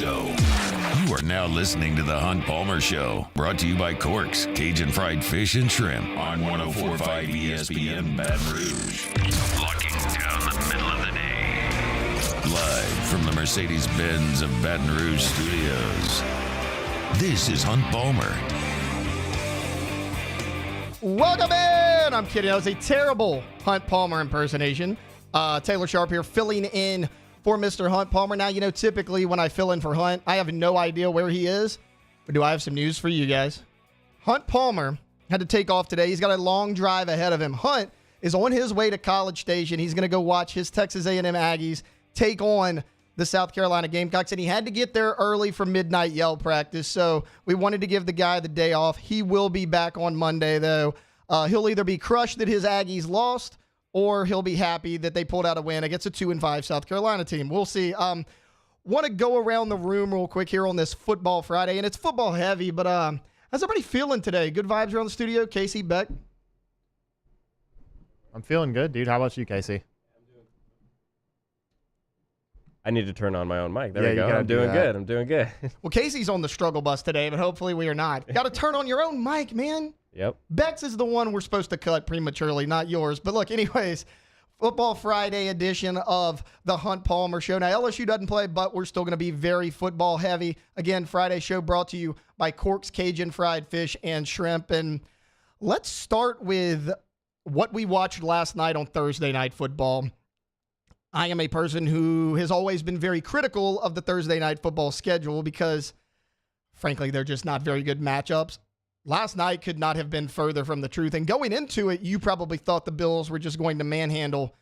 Show. You are now listening to The Hunt Palmer Show, brought to you by Corks, Cajun Fried Fish and Shrimp on 104.5 ESPN Baton Rouge. Locking down the middle of the day. Live from the Mercedes-Benz of Baton Rouge studios. This is Hunt Palmer. Welcome in! I'm kidding. That was a terrible Hunt Palmer impersonation. Taylor Sharp here, filling in for Mr. Hunt Palmer. Now, you know, typically when I fill in for Hunt, I have no idea where he is. But do I have some news for you guys? Hunt Palmer had to take off today. He's got a long drive ahead of him. Hunt is on his way to College Station. He's going to go watch his Texas A&M Aggies take on the South Carolina Gamecocks, and he had to get there early for midnight yell practice, so we wanted to give the guy the day off. He will be back on Monday, though. He'll either be crushed that his Aggies lost, or he'll be happy that they pulled out a win against a 2-5 South Carolina team. We'll see. Want to go around the room real quick here on this Football Friday, and it's football heavy, but how's everybody feeling today? Good vibes around the studio? Casey, Beck? I'm feeling good, dude. How about you, Casey? I need to turn on my own mic. There we go. I'm doing good. I'm doing good. Well, Casey's on the struggle bus today, but hopefully we are not. Got to turn on your own mic, man. Yep. Bex is the one we're supposed to cut prematurely, not yours. But look, anyways, Football Friday edition of the Hunt Palmer Show. Now, LSU doesn't play, but we're still going to be very football heavy. Again, Friday show brought to you by Corks, Cajun Fried Fish and Shrimp. And let's start with what we watched last night on Thursday Night Football. I am a person who has always been very critical of the Thursday Night Football schedule because, frankly, they're just not very good matchups. Last night could not have been further from the truth. And going into it, you probably thought the Bills were just going to manhandle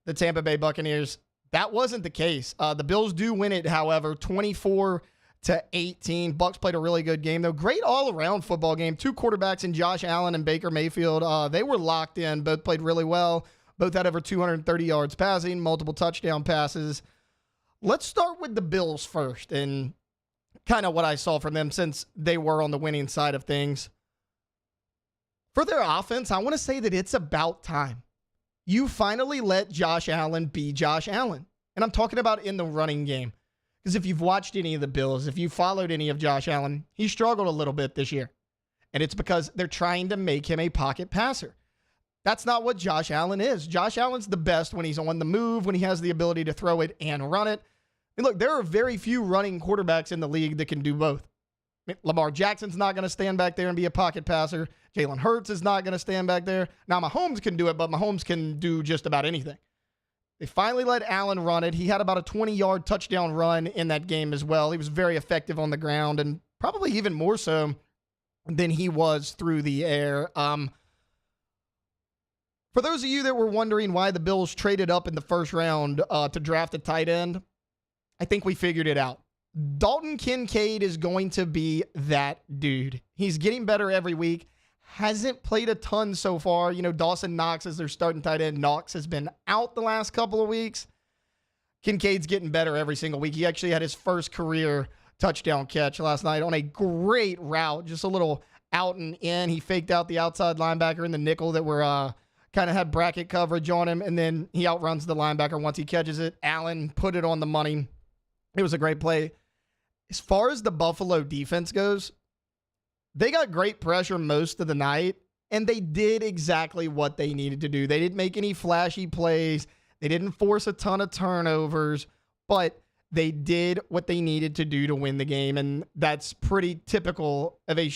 the Tampa Bay Buccaneers. That wasn't the case. The Bills do win it, however, 24-18. Bucks played a really good game, though. Great all-around football game. Two quarterbacks in Josh Allen and Baker Mayfield. They were locked in. Both played really well. Both had over 230 yards passing, multiple touchdown passes. Let's start with the Bills first and kind of what I saw from them since they were on the winning side of things. For their offense, I want to say that it's about time. You finally let Josh Allen be Josh Allen. And I'm talking about in the running game. Because if you've watched any of the Bills, if you followed any of Josh Allen, he struggled a little bit this year. And it's because they're trying to make him a pocket passer. That's not what Josh Allen is. Josh Allen's the best when he's on the move, when he has the ability to throw it and run it. And look, there are very few running quarterbacks in the league that can do both. Lamar Jackson's not going to stand back there and be a pocket passer. Jalen Hurts is not going to stand back there. Now, Mahomes can do it, but Mahomes can do just about anything. They finally let Allen run it. He had about a 20-yard touchdown run in that game as well. He was very effective on the ground and probably even more so than he was through the air. For those of you that were wondering why the Bills traded up in the first round to draft a tight end, I think we figured it out. Dalton Kincaid is going to be that dude. He's getting better every week. Hasn't played a ton so far. You know, Dawson Knox is their starting tight end. Knox has been out the last couple of weeks. Kincaid's getting better every single week. He actually had his first career touchdown catch last night on a great route. Just a little out and in. He faked out the outside linebacker in the nickel that were kind of had bracket coverage on him, and then he outruns the linebacker once he catches it. Allen put it on the money. It was a great play. As far as the Buffalo defense goes, they got great pressure most of the night, and they did exactly what they needed to do. They didn't make any flashy plays. They didn't force a ton of turnovers, but they did what they needed to do to win the game, and that's pretty typical of a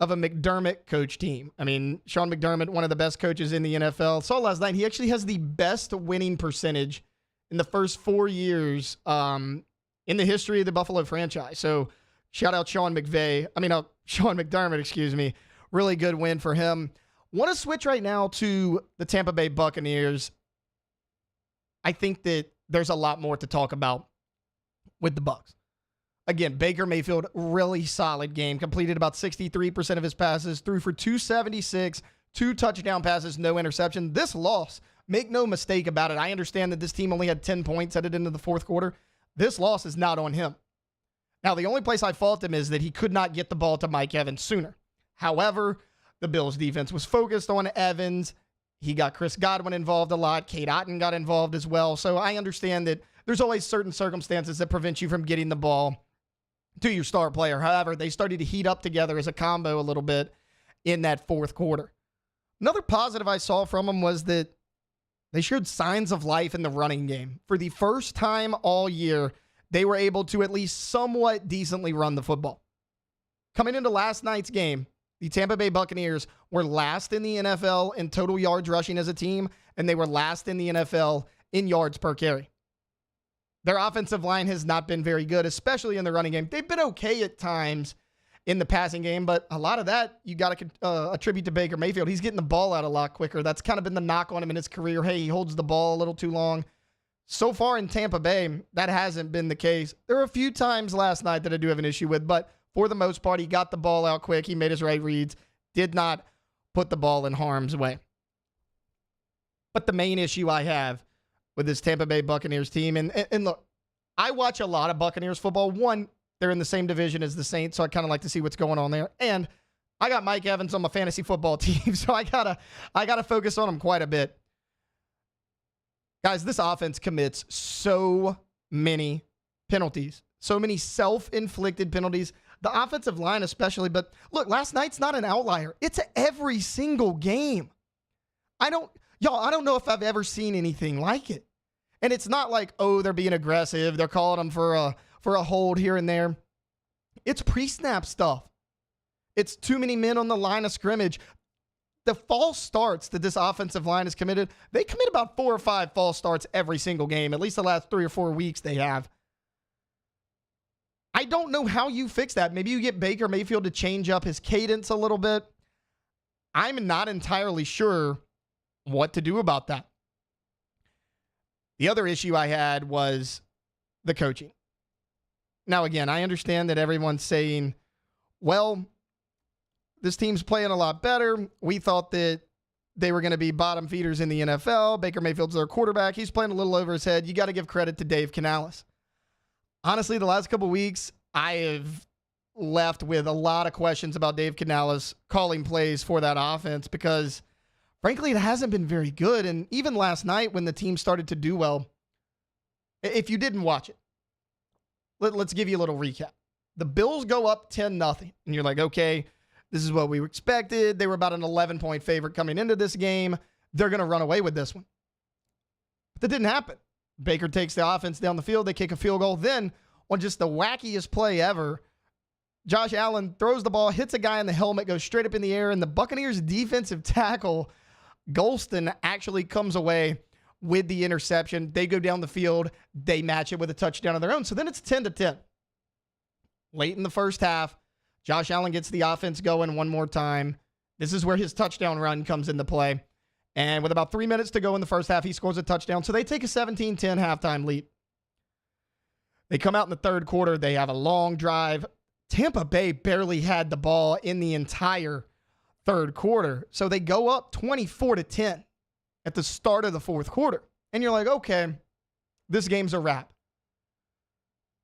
McDermott coach team. I mean, Sean McDermott, one of the best coaches in the NFL. Saw last night, he actually has the best winning percentage in the first 4 years in the history of the Buffalo franchise. So shout out Sean McDermott, excuse me. Really good win for him. Want to switch right now to the Tampa Bay Buccaneers. I think that there's a lot more to talk about with the Bucs. Again, Baker Mayfield, really solid game. Completed about 63% of his passes. Threw for 276, 2 touchdown passes, no interception. This loss, make no mistake about it. I understand that this team only had 10 points headed into the fourth quarter. This loss is not on him. Now, the only place I fault him is that he could not get the ball to Mike Evans sooner. However, the Bills' defense was focused on Evans. He got Chris Godwin involved a lot. Kate Otten got involved as well. So I understand that there's always certain circumstances that prevent you from getting the ball to your star player. However, they started to heat up together as a combo a little bit in that fourth quarter. Another positive I saw from them was that they showed signs of life in the running game. For the first time all year, they were able to at least somewhat decently run the football. Coming into last night's game, the Tampa Bay Buccaneers were last in the NFL in total yards rushing as a team, and they were last in the NFL in yards per carry. Their offensive line has not been very good, especially in the running game. They've been okay at times in the passing game, but a lot of that you got to attribute to Baker Mayfield. He's getting the ball out a lot quicker. That's kind of been the knock on him in his career. Hey, he holds the ball a little too long. So far in Tampa Bay, that hasn't been the case. There were a few times last night that I do have an issue with, but for the most part, he got the ball out quick. He made his right reads, did not put the ball in harm's way. But the main issue I have with this Tampa Bay Buccaneers team, and look, I watch a lot of Buccaneers football. One, they're in the same division as the Saints, so I kind of like to see what's going on there. And I got Mike Evans on my fantasy football team, so I gotta focus on him quite a bit. Guys, this offense commits so many penalties, so many self-inflicted penalties. The offensive line especially, but look, last night's not an outlier. It's every single game. I don't know if I've ever seen anything like it. And it's not like, oh, they're being aggressive. They're calling them for a hold here and there. It's pre-snap stuff. It's too many men on the line of scrimmage. The false starts that this offensive line has committed, they commit about 4 or 5 false starts every single game. At least the last 3 or 4 weeks they have. I don't know how you fix that. Maybe you get Baker Mayfield to change up his cadence a little bit. I'm not entirely sure what to do about that. The other issue I had was the coaching. Now, again, I understand that everyone's saying, well, this team's playing a lot better. We thought that they were going to be bottom feeders in the NFL. Baker Mayfield's their quarterback. He's playing a little over his head. You got to give credit to Dave Canales. Honestly, the last couple of weeks, I have left with a lot of questions about Dave Canales calling plays for that offense because, frankly, it hasn't been very good. And even last night when the team started to do well, if you didn't watch it, let's give you a little recap. The Bills go up 10-0, and you're like, okay, this is what we expected. They were about an 11-point favorite coming into this game. They're going to run away with this one. But that didn't happen. Baker takes the offense down the field. They kick a field goal. Then, on just the wackiest play ever, Josh Allen throws the ball, hits a guy in the helmet, goes straight up in the air, and the Buccaneers' defensive tackle, Golston, actually comes away with the interception. They go down the field. They match it with a touchdown of their own. So then it's 10-10. Late in the first half, Josh Allen gets the offense going one more time. This is where his touchdown run comes into play. And with about 3 minutes to go in the first half, he scores a touchdown. So they take a 17-10 halftime lead. They come out in the third quarter. They have a long drive. Tampa Bay barely had the ball in the entire third quarter. So they go up 24-10 at the start of the fourth quarter. And you're like, okay, this game's a wrap.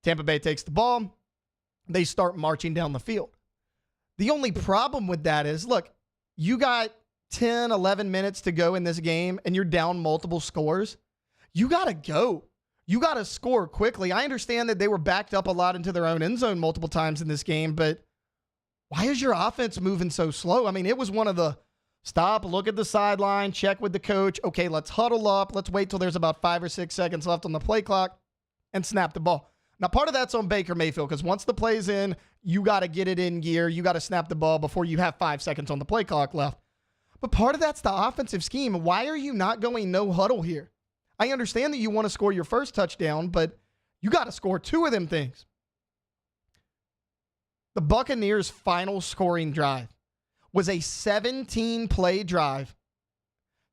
Tampa Bay takes the ball. They start marching down the field. The only problem with that is, look, you got 10, 11 minutes to go in this game and you're down multiple scores. You got to go. You got to score quickly. I understand that they were backed up a lot into their own end zone multiple times in this game, but why is your offense moving so slow? I mean, it was one of the stop, look at the sideline, check with the coach. Okay, let's huddle up. Let's wait till there's about 5 or 6 seconds left on the play clock and snap the ball. Now, part of that's on Baker Mayfield because once the play's in, you got to get it in gear. You got to snap the ball before you have 5 seconds on the play clock left. But part of that's the offensive scheme. Why are you not going no huddle here? I understand that you want to score your first touchdown, but you got to score 2 of them things. The Buccaneers' final scoring drive was a 17-play drive,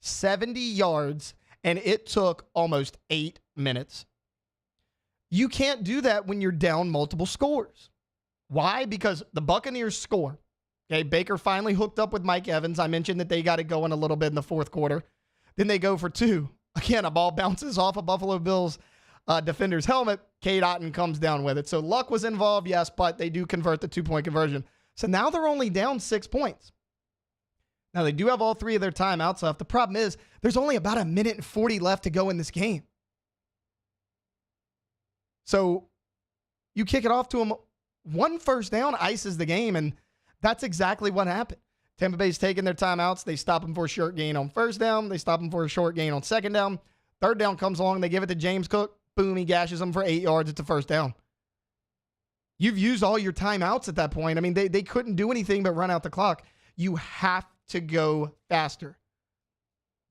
70 yards, and it took almost 8 minutes. You can't do that when you're down multiple scores. Why? Because the Buccaneers score. Okay, Baker finally hooked up with Mike Evans. I mentioned that they got it going a little bit in the fourth quarter. Then they go for 2. Again, a ball bounces off a Buffalo Bills defender's helmet. Cade Otton comes down with it. So luck was involved, yes, but they do convert the 2-point conversion. So now they're only down 6 points. Now they do have all 3 of their timeouts left. The problem is there's only about 1 minute and 40 left to go in this game. So you kick it off to him. One first down ices the game, and that's exactly what happened. Tampa Bay's taking their timeouts. They stop him for a short gain on first down. They stop him for a short gain on second down. Third down comes along. They give it to James Cook. Boom, he gashes him for 8 yards. It's a first down. You've used all your timeouts at that point. I mean, they couldn't do anything but run out the clock. You have to go faster.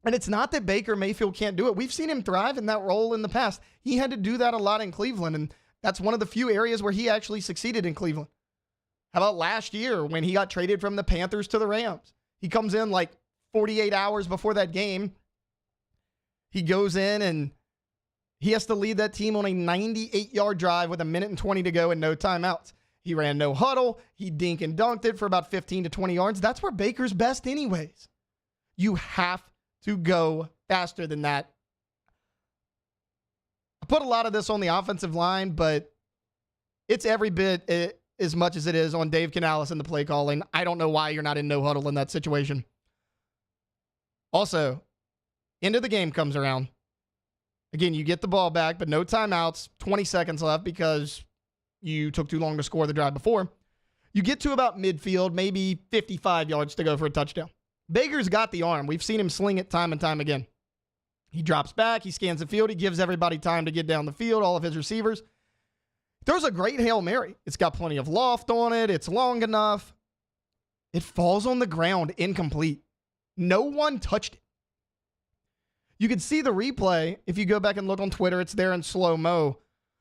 And it's not that Baker Mayfield can't do it. We've seen him thrive in that role in the past. He had to do that a lot in Cleveland, and that's one of the few areas where he actually succeeded in Cleveland. How about last year when he got traded from the Panthers to the Rams? He comes in like 48 hours before that game. He goes in and he has to lead that team on a 98-yard drive with 1:20 to go and no timeouts. He ran no huddle. He dink and dunked it for about 15 to 20 yards. That's where Baker's best anyways. You have to go faster than that. I put a lot of this on the offensive line, but it's every bit as much as it is on Dave Canales and the play calling. I don't know why you're not in no huddle in that situation. Also, end of the game comes around. Again, you get the ball back, but no timeouts, 20 seconds left because you took too long to score the drive before. You get to about midfield, maybe 55 yards to go for a touchdown. Baker's got the arm. We've seen him sling it time and time again. He drops back. He scans the field. He gives everybody time to get down the field, all of his receivers. Throws a great Hail Mary. It's got plenty of loft on it. It's long enough. It falls on the ground incomplete. No one touched it. You can see the replay. If you go back and look on Twitter, it's there in slow-mo.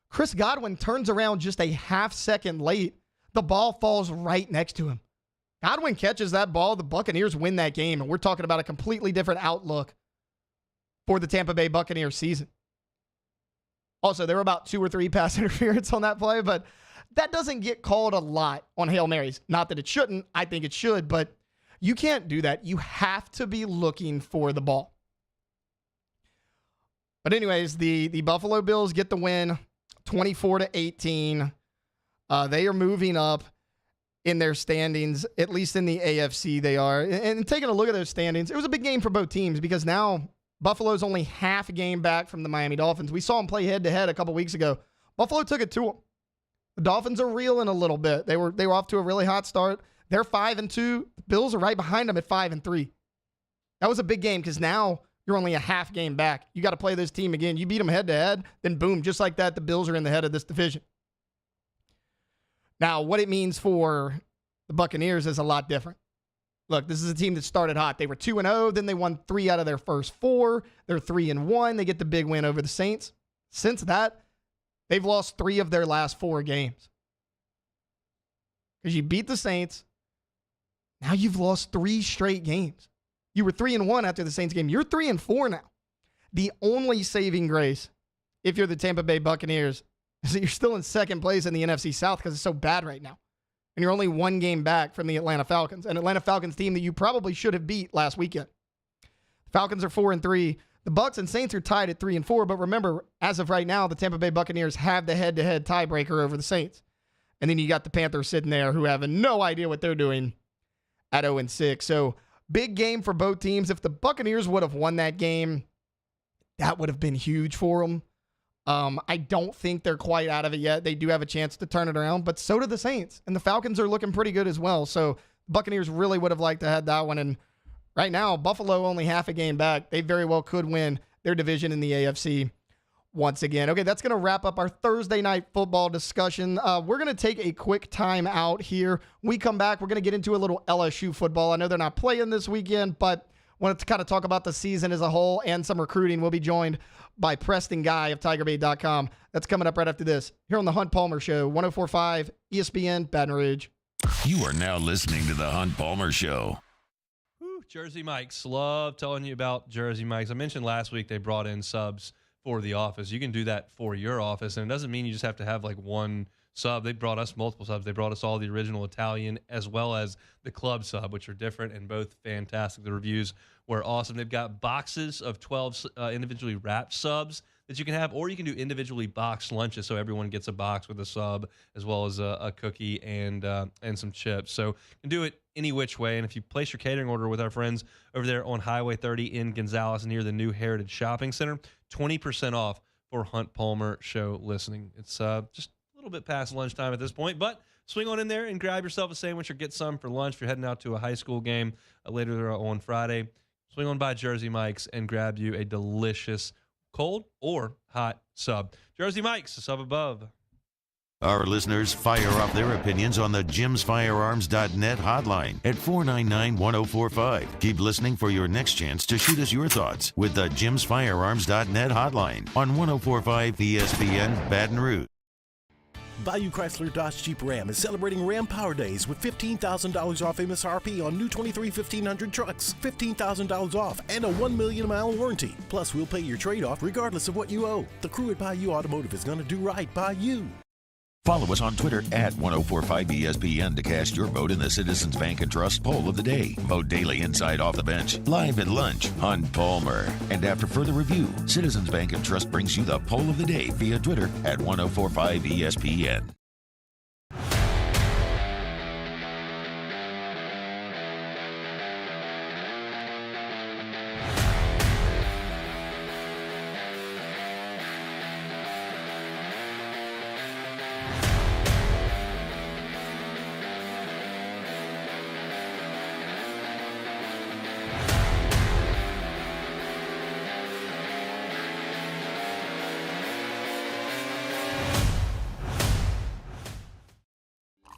Chris Godwin turns around just a half second late. The ball falls right next to him. Godwin catches that ball. The Buccaneers win that game, and we're talking about a completely different outlook for the Tampa Bay Buccaneers season. Also, there were about 2 or 3 pass interference on that play, but that doesn't get called a lot on Hail Marys. Not that it shouldn't. I think it should, but you can't do that. You have to be looking for the ball. But anyways, the Buffalo Bills get the win, 24-18. They are moving up in their standings, at least in the AFC they are. And taking a look at those standings, it was a big game for both teams because now Buffalo's only half a game back from the Miami Dolphins. We saw them play head-to-head a couple weeks ago. Buffalo took it to them. The Dolphins are reeling a little bit. They were off to a really hot start. They're 5-2. The Bills are right behind them at 5-3. That was a big game because now you're only a half game back. You got to play this team again. You beat them head-to-head, then boom, just like that, the Bills are in the head of this division. Now, what it means for the Buccaneers is a lot different. Look, this is a team that started hot. They were 2-0, then they won 3 out of their first 4. They're 3-1. They get the big win over the Saints. Since that, they've lost 3 of their last 4 games. Because you beat the Saints. Now you've lost 3 straight games. You were 3-1 after the Saints game. You're 3-4 now. The only saving grace, if you're the Tampa Bay Buccaneers, is that you're still in second place in the NFC South because it's so bad right now. And you're only 1 game back from the Atlanta Falcons, an Atlanta Falcons team that you probably should have beat last weekend. The Falcons are 4-3. The Bucs and Saints are tied at 3-4. But remember, as of right now, the Tampa Bay Buccaneers have the head-to-head tiebreaker over the Saints. And then you got the Panthers sitting there who have no idea what they're doing at 0-6. So big game for both teams. If the Buccaneers would have won that game, that would have been huge for them. I don't think they're quite out of it yet. They do have a chance to turn it around, but so do the Saints. And the Falcons are looking pretty good as well. So Buccaneers really would have liked to have that one. And right now, Buffalo only half a game back. They very well could win their division in the AFC once again. Okay, that's going to wrap up our Thursday night football discussion. We're going to take a quick time out here. When we come back, we're going to get into a little LSU football. I know they're not playing this weekend, but wanted to kind of talk about the season as a whole and some recruiting. We'll be joined by Preston Guy of TigerBait.com. That's coming up right after this here on the Hunt Palmer Show, 104.5 ESPN Baton Rouge. You are now listening to the Hunt Palmer Show. Whew, Jersey Mike's. Love telling you about Jersey Mike's. I mentioned last week they brought in subs for the office. You can do that for your office, and it doesn't mean you just have to have like one sub. They brought us multiple subs. They brought us all the original Italian as well as the club sub, which are different and both fantastic. The reviews were awesome. They've got boxes of 12 individually wrapped subs that you can have, or you can do individually boxed lunches so everyone gets a box with a sub as well as a cookie and some chips. So you can do it any which way. And if you place your catering order with our friends over there on Highway 30 in Gonzales near the new Heritage Shopping Center, 20% off for Hunt Palmer Show listening. It's just a little bit past lunchtime at this point, but swing on in there and grab yourself a sandwich or get some for lunch. If you're heading out to a high school game later on Friday, swing on by Jersey Mike's and grab you a delicious cold or hot sub. Jersey Mike's, a sub above. Our listeners fire off their opinions on the jimsfirearms.net hotline at 499-1045. Keep listening for your next chance to shoot us your thoughts with the jimsfirearms.net hotline on 1045 ESPN Baton Rouge. Bayou Chrysler Dodge Jeep Ram is celebrating Ram Power Days with $15,000 off MSRP on new 23 1500 trucks, $15,000 off, and a 1 million mile warranty. Plus, we'll pay your trade-off regardless of what you owe. The crew at Bayou Automotive is going to do right by you. Follow us on Twitter at 1045ESPN to cast your vote in the Citizens Bank and Trust Poll of the Day. Vote daily inside Off the Bench, live at lunch, Hunt Palmer. And after further review, Citizens Bank and Trust brings you the Poll of the Day via Twitter at 1045ESPN.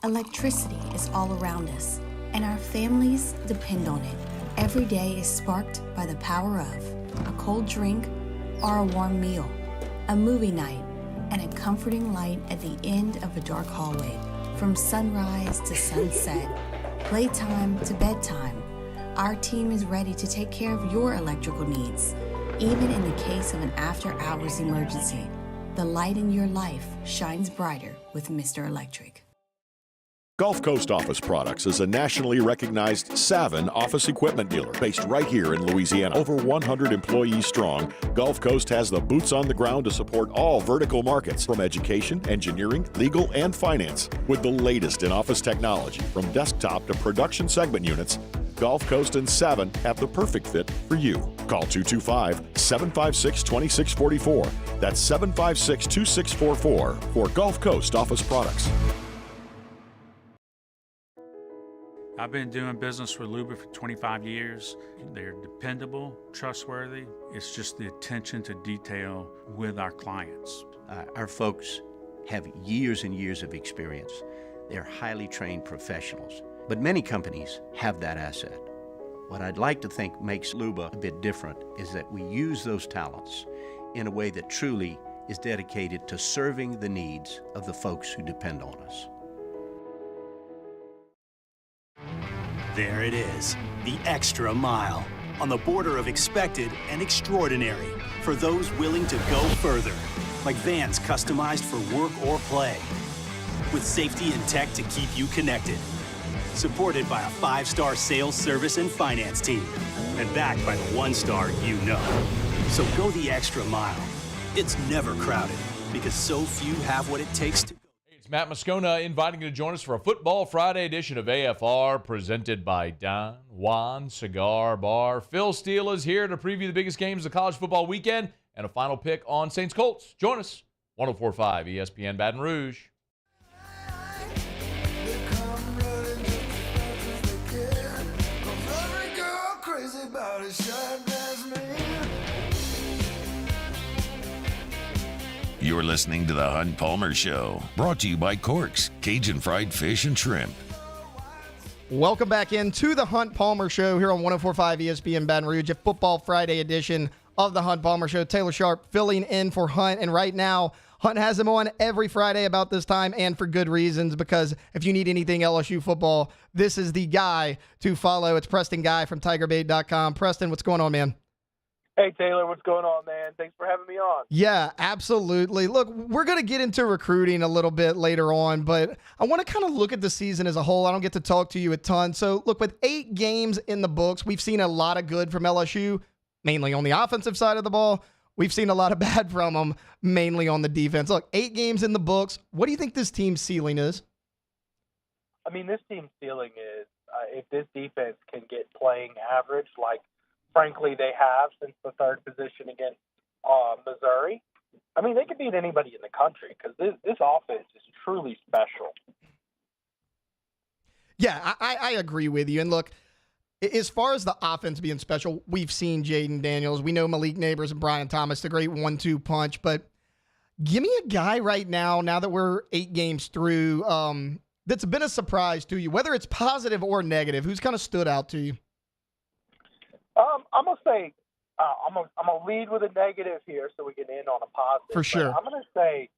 Electricity is all around us, and our families depend on it. Every day is sparked by the power of a cold drink or a warm meal, a movie night, and a comforting light at the end of a dark hallway. From sunrise to sunset, playtime to bedtime, our team is ready to take care of your electrical needs. Even in the case of an after-hours emergency, the light in your life shines brighter with Mr. Electric. Gulf Coast Office Products is a nationally recognized Savin office equipment dealer based right here in Louisiana. Over 100 employees strong, Gulf Coast has the boots on the ground to support all vertical markets from education, engineering, legal, and finance. With the latest in office technology from desktop to production segment units, Gulf Coast and Savin have the perfect fit for you. Call 225-756-2644. That's 756-2644 for Gulf Coast Office Products. I've been doing business with Luba for 25 years. They're dependable, trustworthy. It's just the attention to detail with our clients. Our folks have years and years of experience. They're highly trained professionals, but many companies have that asset. What I'd like to think makes Luba a bit different is that we use those talents in a way that truly is dedicated to serving the needs of the folks who depend on us. There it is, the extra mile, on the border of expected and extraordinary, for those willing to go further, like vans customized for work or play, with safety and tech to keep you connected, supported by a 5-star sales, service, and finance team, and backed by the 1-star you know. So go the extra mile. It's never crowded, because so few have what it takes to. It's Matt Moscona inviting you to join us for a Football Friday edition of AFR presented by Don Juan Cigar Bar. Phil Steele is here to preview the biggest games of college football weekend and a final pick on Saints Colts. Join us, 104.5 ESPN Baton Rouge. You're listening to the Hunt Palmer Show, brought to you by Corks, Cajun Fried Fish and Shrimp. Welcome back into the Hunt Palmer Show here on 104.5 ESPN Baton Rouge, a Football Friday edition of the Hunt Palmer Show. Taylor Sharp filling in for Hunt, and right now, Hunt has him on every Friday about this time, and for good reasons, because if you need anything LSU football, this is the guy to follow. It's Preston Guy from TigerBait.com. Preston, what's going on, man? Hey, Taylor, what's going on, man? Thanks for having me on. Yeah, absolutely. Look, we're going to get into recruiting a little bit later on, but I want to kind of look at the season as a whole. I don't get to talk to you a ton. So, look, with 8 games in the books, we've seen a lot of good from LSU, mainly on the offensive side of the ball. We've seen a lot of bad from them, mainly on the defense. Look, 8 games in the books. What do you think this team's ceiling is? I mean, this team's ceiling is if this defense can get playing average like frankly they have since the third position against Missouri, I mean, they could beat anybody in the country because this offense is truly special. Yeah, I agree with you. And look, as far as the offense being special, we've seen Jaden Daniels. We know Malik Neighbors and Brian Thomas, the great 1-2 punch. But give me a guy right now that we're 8 games through, that's been a surprise to you, whether it's positive or negative. Who's kind of stood out to you? I'm going to say, I'm gonna lead with a negative here so we can end on a positive. For sure. But I'm going to say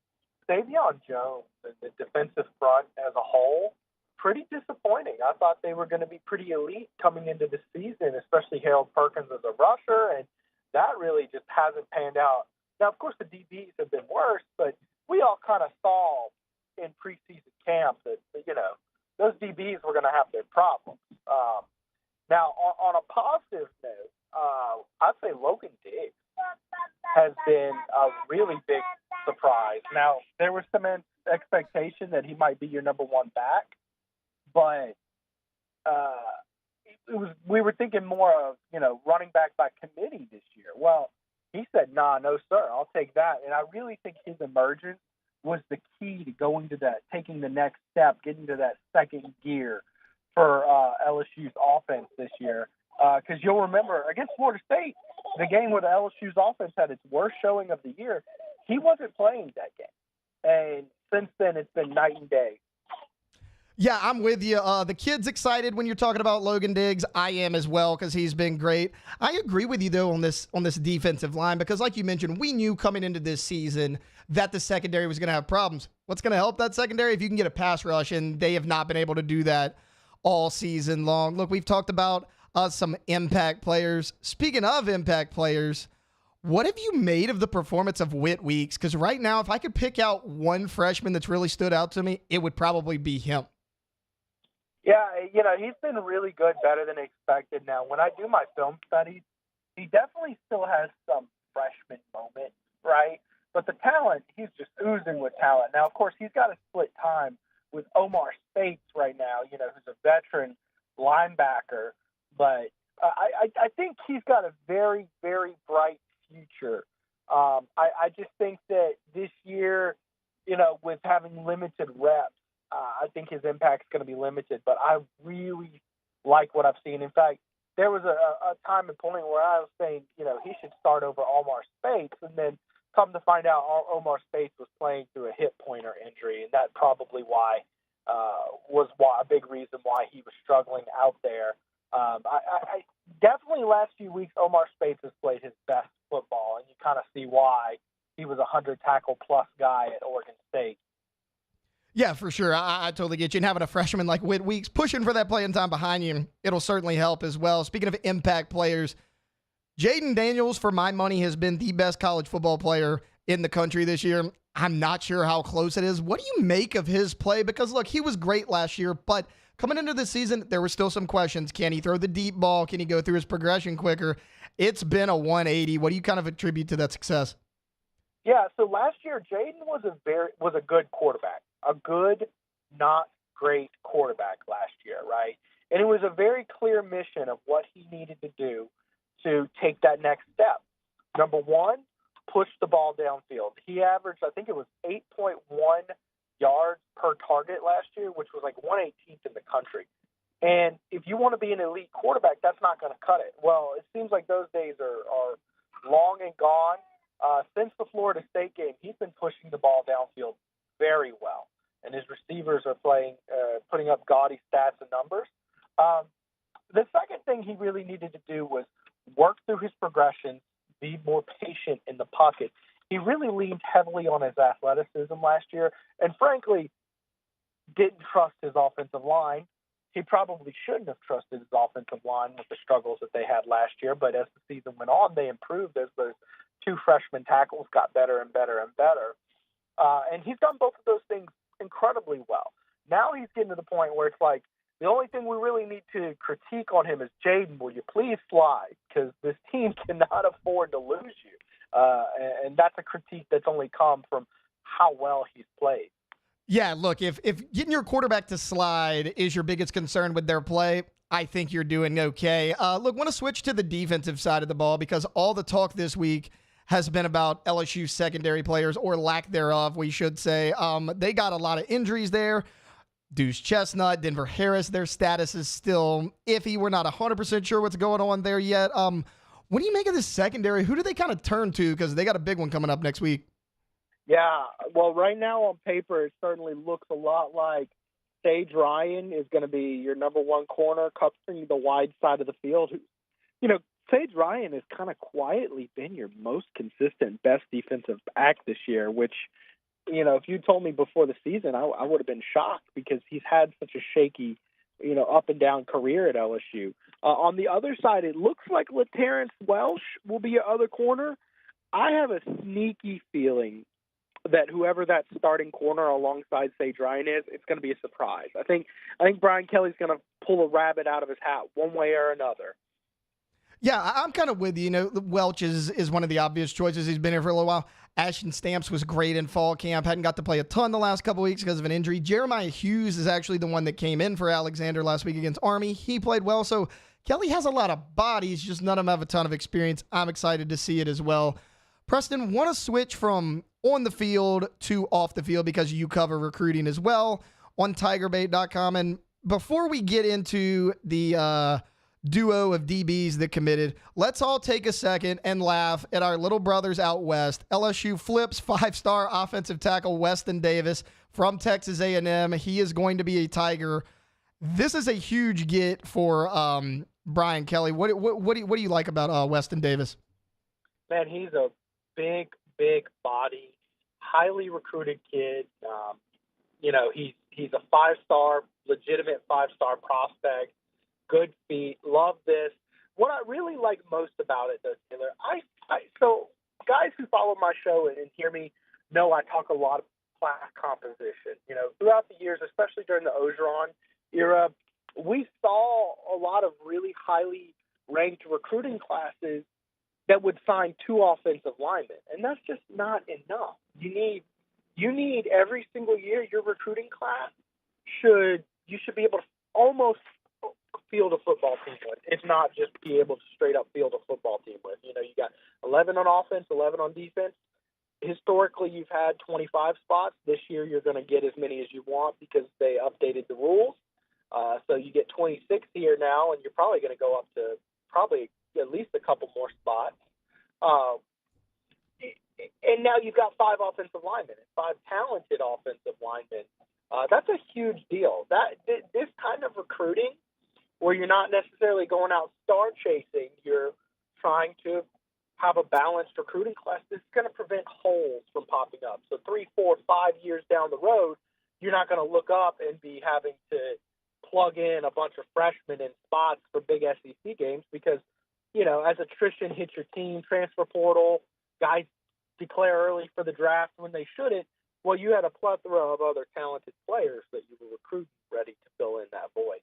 Davion Jones and the defensive front as a whole, pretty disappointing. I thought they were going to be pretty elite coming into the season, especially Harold Perkins as a rusher, and that really just hasn't panned out. Now, of course, the DBs have been worse, but we all kind of saw in preseason camp that, those DBs were going to have their problems. Now, on a positive note, I'd say Logan Diggs has been a really big surprise. Now, there was some expectation that he might be your number one back, but we were thinking more of, running back by committee this year. Well, he said, nah, no, sir, I'll take that. And I really think his emergence was the key to going to that, taking the next step, getting to that second gear for LSU's offense this year. Because you'll remember, against Florida State, the game where the LSU's offense had its worst showing of the year, he wasn't playing that game. And since then, it's been night and day. Yeah, I'm with you. The kid's excited when you're talking about Logan Diggs. I am as well because he's been great. I agree with you, though, on this defensive line because, like you mentioned, we knew coming into this season that the secondary was going to have problems. What's going to help that secondary? If you can get a pass rush, and they have not been able to do that all season long. Look, we've talked about some impact players. Speaking of impact players, what have you made of the performance of Whit Weeks? Because right now, if I could pick out one freshman that's really stood out to me, it would probably be him. Yeah, he's been really good, better than expected. Now, when I do my film studies, he definitely still has some freshman moment, right? But the talent, he's just oozing with talent. Now, of course, he's got to split time with Omar Spates right now, who's a veteran linebacker. But I think he's got a very, very bright future. I just think that this year, with having limited reps, I think his impact's going to be limited. But I really like what I've seen. In fact, there was a time and point where I was saying, he should start over Omar Spates, and then come to find out Omar Spates was playing through a hip pointer injury, and that probably was a big reason why he was struggling out there. I definitely last few weeks, Omar Spates has played his best football, and you kind of see why he was a 100-tackle-plus guy at Oregon State. Yeah, for sure. I totally get you. And having a freshman like Whit Weeks pushing for that playing time behind you, it'll certainly help as well. Speaking of impact players, Jaden Daniels, for my money, has been the best college football player in the country this year. I'm not sure how close it is. What do you make of his play? Because, look, he was great last year, but coming into the season, there were still some questions. Can he throw the deep ball? Can he go through his progression quicker? It's been a 180. What do you kind of attribute to that success? Yeah, so last year, Jaden was a good quarterback. A good, not great quarterback last year, right? And it was a very clear mission of what he needed to do to take that next step. Number one, push the ball downfield. He averaged, I think it was 8.1 yards per target last year, which was like 118th in the country. And if you want to be an elite quarterback, that's not going to cut it. Well, it seems like those days are long and gone. Since the Florida State game, he's been pushing the ball downfield very well. And his receivers are putting up gaudy stats and numbers. The second thing he really needed to do was work through his progression, be more patient in the pocket. He really leaned heavily on his athleticism last year, and frankly, didn't trust his offensive line. He probably shouldn't have trusted his offensive line with the struggles that they had last year, but as the season went on, they improved as those two freshman tackles got better and better and better. And he's done both of those things incredibly well. Now he's getting to the point where it's like, the only thing we really need to critique on him is, Jaden, will you please fly? Because this team cannot afford to lose you. And that's a critique that's only come from how well he's played. Yeah, look, if getting your quarterback to slide is your biggest concern with their play, I think you're doing okay. Look, want to switch to the defensive side of the ball because all the talk this week has been about LSU secondary players, or lack thereof, we should say. They got a lot of injuries there. Deuce Chestnut, Denver Harris, their status is still iffy. We're not 100% sure what's going on there yet. What do you make of this secondary? Who do they kind of turn to? Because they got a big one coming up next week. Yeah, well, right now on paper, it certainly looks a lot like Sage Ryan is going to be your number one corner, covering the wide side of the field. You know, Sage Ryan has kind of quietly been your most consistent, best defensive back this year, which, you know, if you told me before the season, I would have been shocked because he's had such a shaky, you know, up and down career at LSU. On the other side, it looks like LaTerrence Welsh will be your other corner. I have a sneaky feeling that whoever that starting corner alongside Sage Ryan is, it's going to be a surprise. I think Brian Kelly's going to pull a rabbit out of his hat one way or another. Yeah, I'm kind of with you. You know, Welch is one of the obvious choices. He's been here for a little while. Ashton Stamps was great in fall camp. Hadn't got to play a ton the last couple weeks because of an injury. Jeremiah Hughes is actually the one that came in for Alexander last week against Army. He played well. So Kelly has a lot of bodies, just none of them have a ton of experience. I'm excited to see it as well. Preston, want to switch from on the field to off the field because you cover recruiting as well on TigerBait.com. And before we get into the duo of DBs that committed, let's all take a second and laugh at our little brothers out west. LSU flips 5-star offensive tackle Weston Davis from Texas A&M. He is going to be a Tiger. This is a huge get for Brian Kelly. What do you like about Weston Davis? Man, he's a big body, highly recruited kid. You know, he's a 5-star, legitimate 5-star prospect. Good feet. Love this. What I really like most about it, though, Taylor, so guys who follow my show and hear me know I talk a lot of class composition. You know, throughout the years, especially during the Ogeron era, we saw a lot of really highly ranked recruiting classes that would sign 2 offensive linemen, and that's just not enough. You need every single year your recruiting class you should be able to almost field a football team with. It's not just be able to straight up field a football team with. You know, you got 11 on offense, 11 on defense. Historically, you've had 25 spots. This year, you're going to get as many as you want because they updated the rules. So you get 26 here now, and you're probably going to go up to probably at least a couple more spots. And now you've got 5 offensive linemen and 5 talented offensive linemen. That's a huge deal. This kind of recruiting, where you're not necessarily going out star chasing, you're trying to have a balanced recruiting class. This is going to prevent holes from popping up. So 3, 4, 5 years down the road, you're not going to look up and be having to plug in a bunch of freshmen in spots for big SEC games because, you know, as attrition hits your team, transfer portal, guys declare early for the draft when they shouldn't. Well, you had a plethora of other talented players that you were recruiting ready to fill in that void.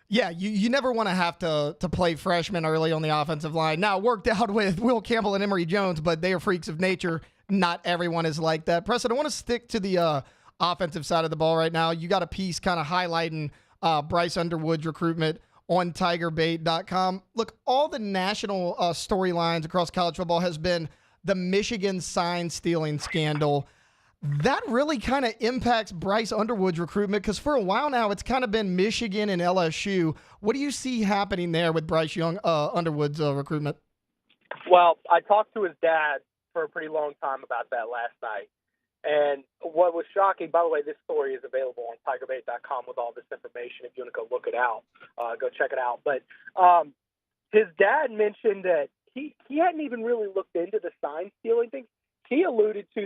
Yeah, you never want to have to play freshmen early on the offensive line. Now, it worked out with Will Campbell and Emory Jones, but they are freaks of nature. Not everyone is like that. Preston, I want to stick to the offensive side of the ball right now. You got a piece kind of highlighting Bryce Underwood's recruitment on TigerBait.com. Look, all the national storylines across college football has been the Michigan sign-stealing scandal. That really kind of impacts Bryce Underwood's recruitment because for a while now, it's kind of been Michigan and LSU. What do you see happening there with Bryce Underwood's recruitment? Well, I talked to his dad for a pretty long time about that last night. And what was shocking, by the way, this story is available on TigerBait.com with all this information. If you want to go look it out, go check it out. But his dad mentioned that he hadn't even really looked into the sign-stealing thing. He alluded to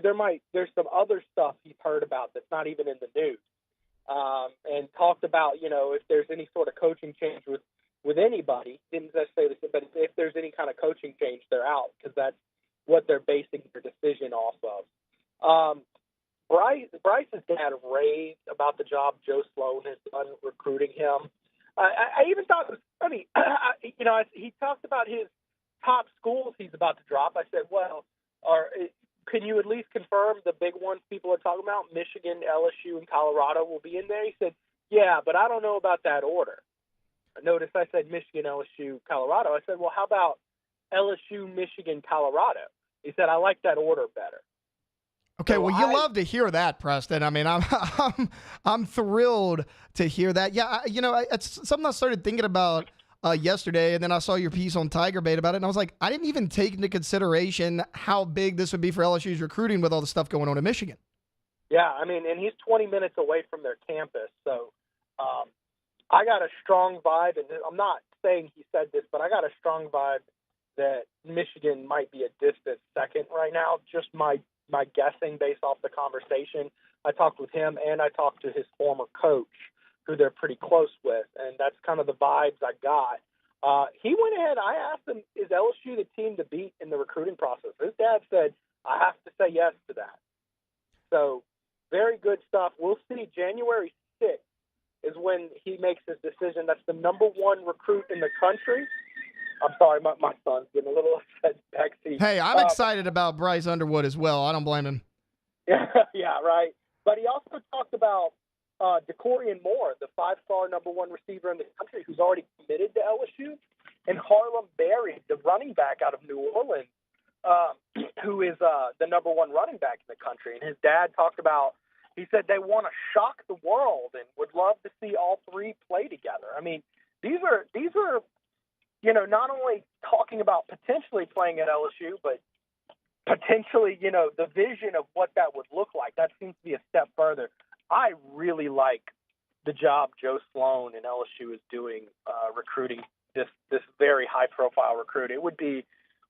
there's some other stuff he's heard about that's not even in the news, and talked about, you know, if there's any sort of coaching change with anybody, didn't necessarily say this, but if there's any kind of coaching change, they're out because that's what they're basing their decision off of. Bryce's dad raved about the job Joe Sloan has done recruiting him. I even thought it was funny. You know, he talked about his top schools he's about to drop. I said, well, can you at least confirm the big ones people are talking about? Michigan, LSU, and Colorado will be in there. He said, yeah, but I don't know about that order. Notice I said Michigan, LSU, Colorado. I said, well, how about LSU, Michigan, Colorado? He said, I like that order better. Okay, So well, you love to hear that, Preston. I mean, I'm thrilled to hear that. Yeah, it's something I started thinking about yesterday, and then I saw your piece on Tiger Bait about it, and I was like, I didn't even take into consideration how big this would be for LSU's recruiting with all the stuff going on in Michigan. Yeah, I mean, and he's 20 minutes away from their campus, so I got a strong vibe, and I'm not saying he said this, but I got a strong vibe that Michigan might be a distant second right now. Just my guessing based off the conversation. I talked with him, and I talked to his former coach, who they're pretty close with, and that's kind of the vibes I got. He went ahead. I asked him, is LSU the team to beat in the recruiting process? His dad said, I have to say yes to that. So very good stuff. We'll see. January 6th is when he makes his decision. That's the number one recruit in the country. I'm sorry, my son's getting a little upset backseat. Hey, I'm excited about Bryce Underwood as well. I don't blame him. Yeah, right. But he also talked about DeCorian Moore, the five-star number one receiver in the country who's already committed to LSU, and Harlem Berry, the running back out of New Orleans, who is the number one running back in the country. And his dad talked about, he said they want to shock the world and would love to see all three play together. I mean, these are not only talking about potentially playing at LSU, but potentially, the vision of what that would look like. That seems to be a step further. I really like the job Joe Sloan and LSU is doing recruiting this very high-profile recruit. It would be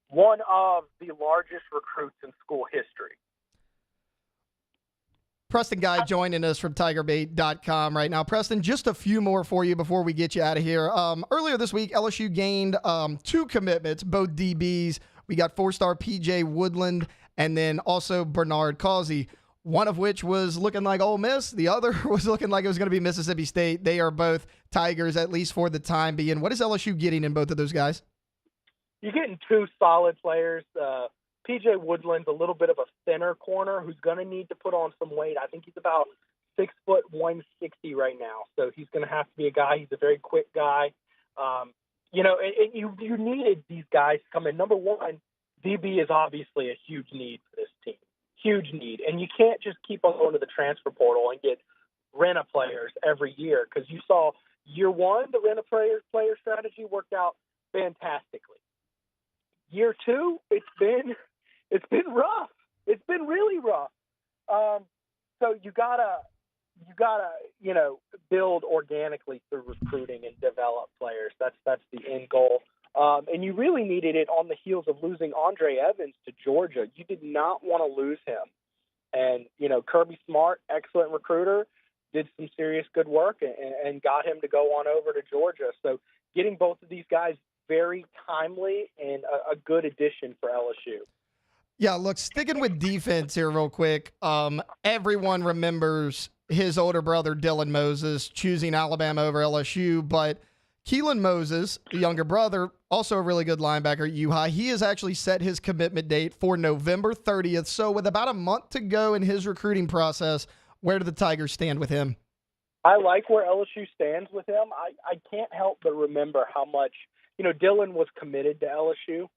one of the largest recruits in school history. Preston Guy joining us from TigerBait.com right now. Preston, just a few more for you before we get you out of here. Earlier this week, LSU gained 2 commitments, both DBs. We got 4-star P.J. Woodland and then also Bernard Causey, one of which was looking like Ole Miss. The other was looking like it was going to be Mississippi State. They are both Tigers, at least for the time being. What is LSU getting in both of those guys? You're getting 2 solid players. P.J. Woodland's a little bit of a thinner corner who's going to need to put on some weight. I think he's about 6 foot 160 right now, so he's going to have to be a guy. He's a very quick guy. And you needed these guys to come in. Number one, DB is obviously a huge need for this team. Huge need. And you can't just keep on going to the transfer portal and get rent a players every year, because you saw year one, the rent a player strategy worked out fantastically. Year 2, it's been rough. It's been really rough. So you gotta build organically through recruiting and develop players. That's the end goal. And you really needed it on the heels of losing Andre Evans to Georgia. You did not want to lose him. And Kirby Smart, excellent recruiter, did some serious good work and got him to go on over to Georgia. So getting both of these guys very timely and a good addition for LSU. Yeah, look, sticking with defense here real quick. Everyone remembers his older brother, Dylan Moses, choosing Alabama over LSU, but Keelan Moses, the younger brother, also a really good linebacker at U-High. He has actually set his commitment date for November 30th. So with about a month to go in his recruiting process, where do the Tigers stand with him? I like where LSU stands with him. I can't help but remember how much, Dylan was committed to LSU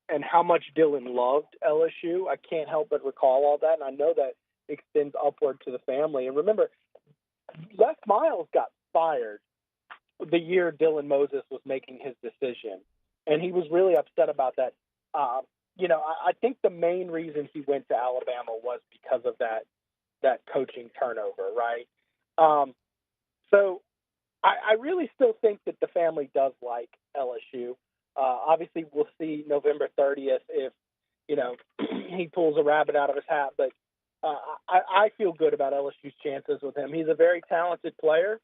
and how much Dylan loved LSU. I can't help but recall all that, and I know that extends upward to the family. And remember, Les Miles got fired the year Dylan Moses was making his decision, and he was really upset about that. I think the main reason he went to Alabama was because of that coaching turnover, right? So I really still think that the family does like LSU. Obviously, we'll see November 30th if, he pulls a rabbit out of his hat. But I feel good about LSU's chances with him. He's a very talented player,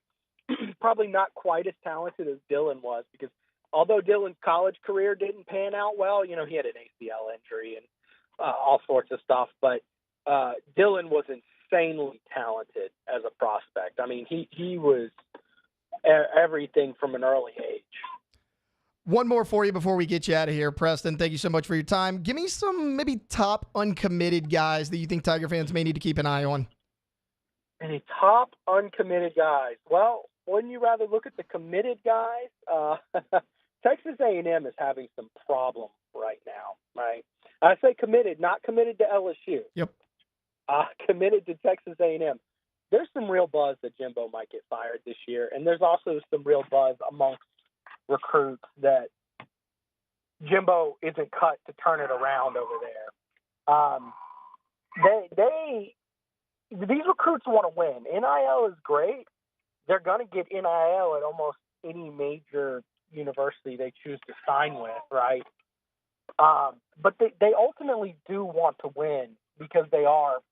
probably not quite as talented as Dylan was, because although Dylan's college career didn't pan out well, he had an ACL injury and all sorts of stuff. But Dylan was insanely talented as a prospect. I mean, he was everything from an early age. One more for you before we get you out of here, Preston. Thank you so much for your time. Give me some maybe top uncommitted guys that you think Tiger fans may need to keep an eye on. Any top uncommitted guys? Well, wouldn't you rather look at the committed guys? Texas A&M is having some problems right now, right? I say committed, not committed to LSU. Yep. Committed to Texas A&M. There's some real buzz that Jimbo might get fired this year, and there's also some real buzz amongst recruits that Jimbo isn't cut to turn it around over there. These recruits want to win. NIL is great. They're going to get NIL at almost any major university they choose to sign with, right? But they ultimately do want to win because they are,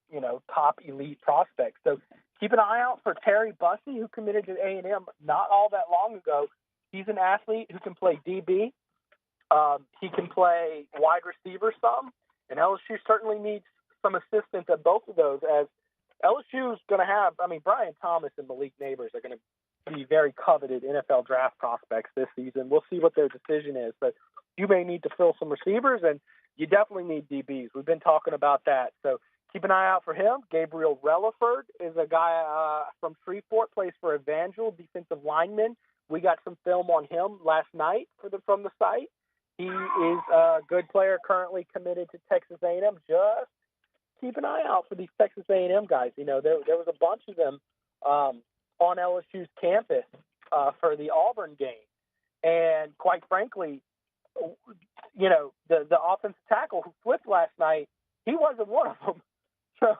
top elite prospects. So keep an eye out for Terry Bussey, who committed to A&M not all that long ago. He's an athlete who can play DB. He can play wide receiver some, and LSU certainly needs some assistance at both of those, as LSU's going to have, Brian Thomas and Malik Neighbors are going to be very coveted NFL draft prospects this season. We'll see what their decision is, but you may need to fill some receivers, and you definitely need DBs. We've been talking about that, so keep an eye out for him. Gabriel Relaford is a guy from Shreveport, plays for Evangel, defensive lineman. We got some film on him last night from the site. He is a good player currently committed to Texas A&M. Just keep an eye out for these Texas A&M guys. There was a bunch of them on LSU's campus for the Auburn game. And quite frankly, the offensive tackle who flipped last night, he wasn't one of them. So,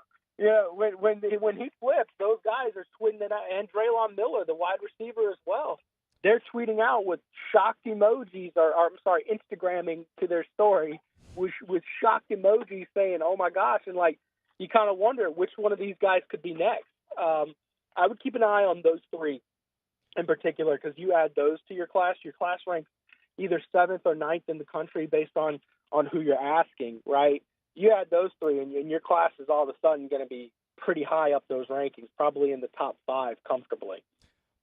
when he flips, those guys are tweeting it out. And Draylon Miller, the wide receiver as well. They're tweeting out with shocked emojis, Instagramming to their story with shocked emojis saying, "Oh my gosh!" And you kind of wonder which one of these guys could be next. I would keep an eye on those three in particular, because you add those to your class. Your class ranks either 7th or 9th in the country based on who you're asking, right? You add those three, and your class is all of a sudden going to be pretty high up those rankings, probably in the top 5 comfortably.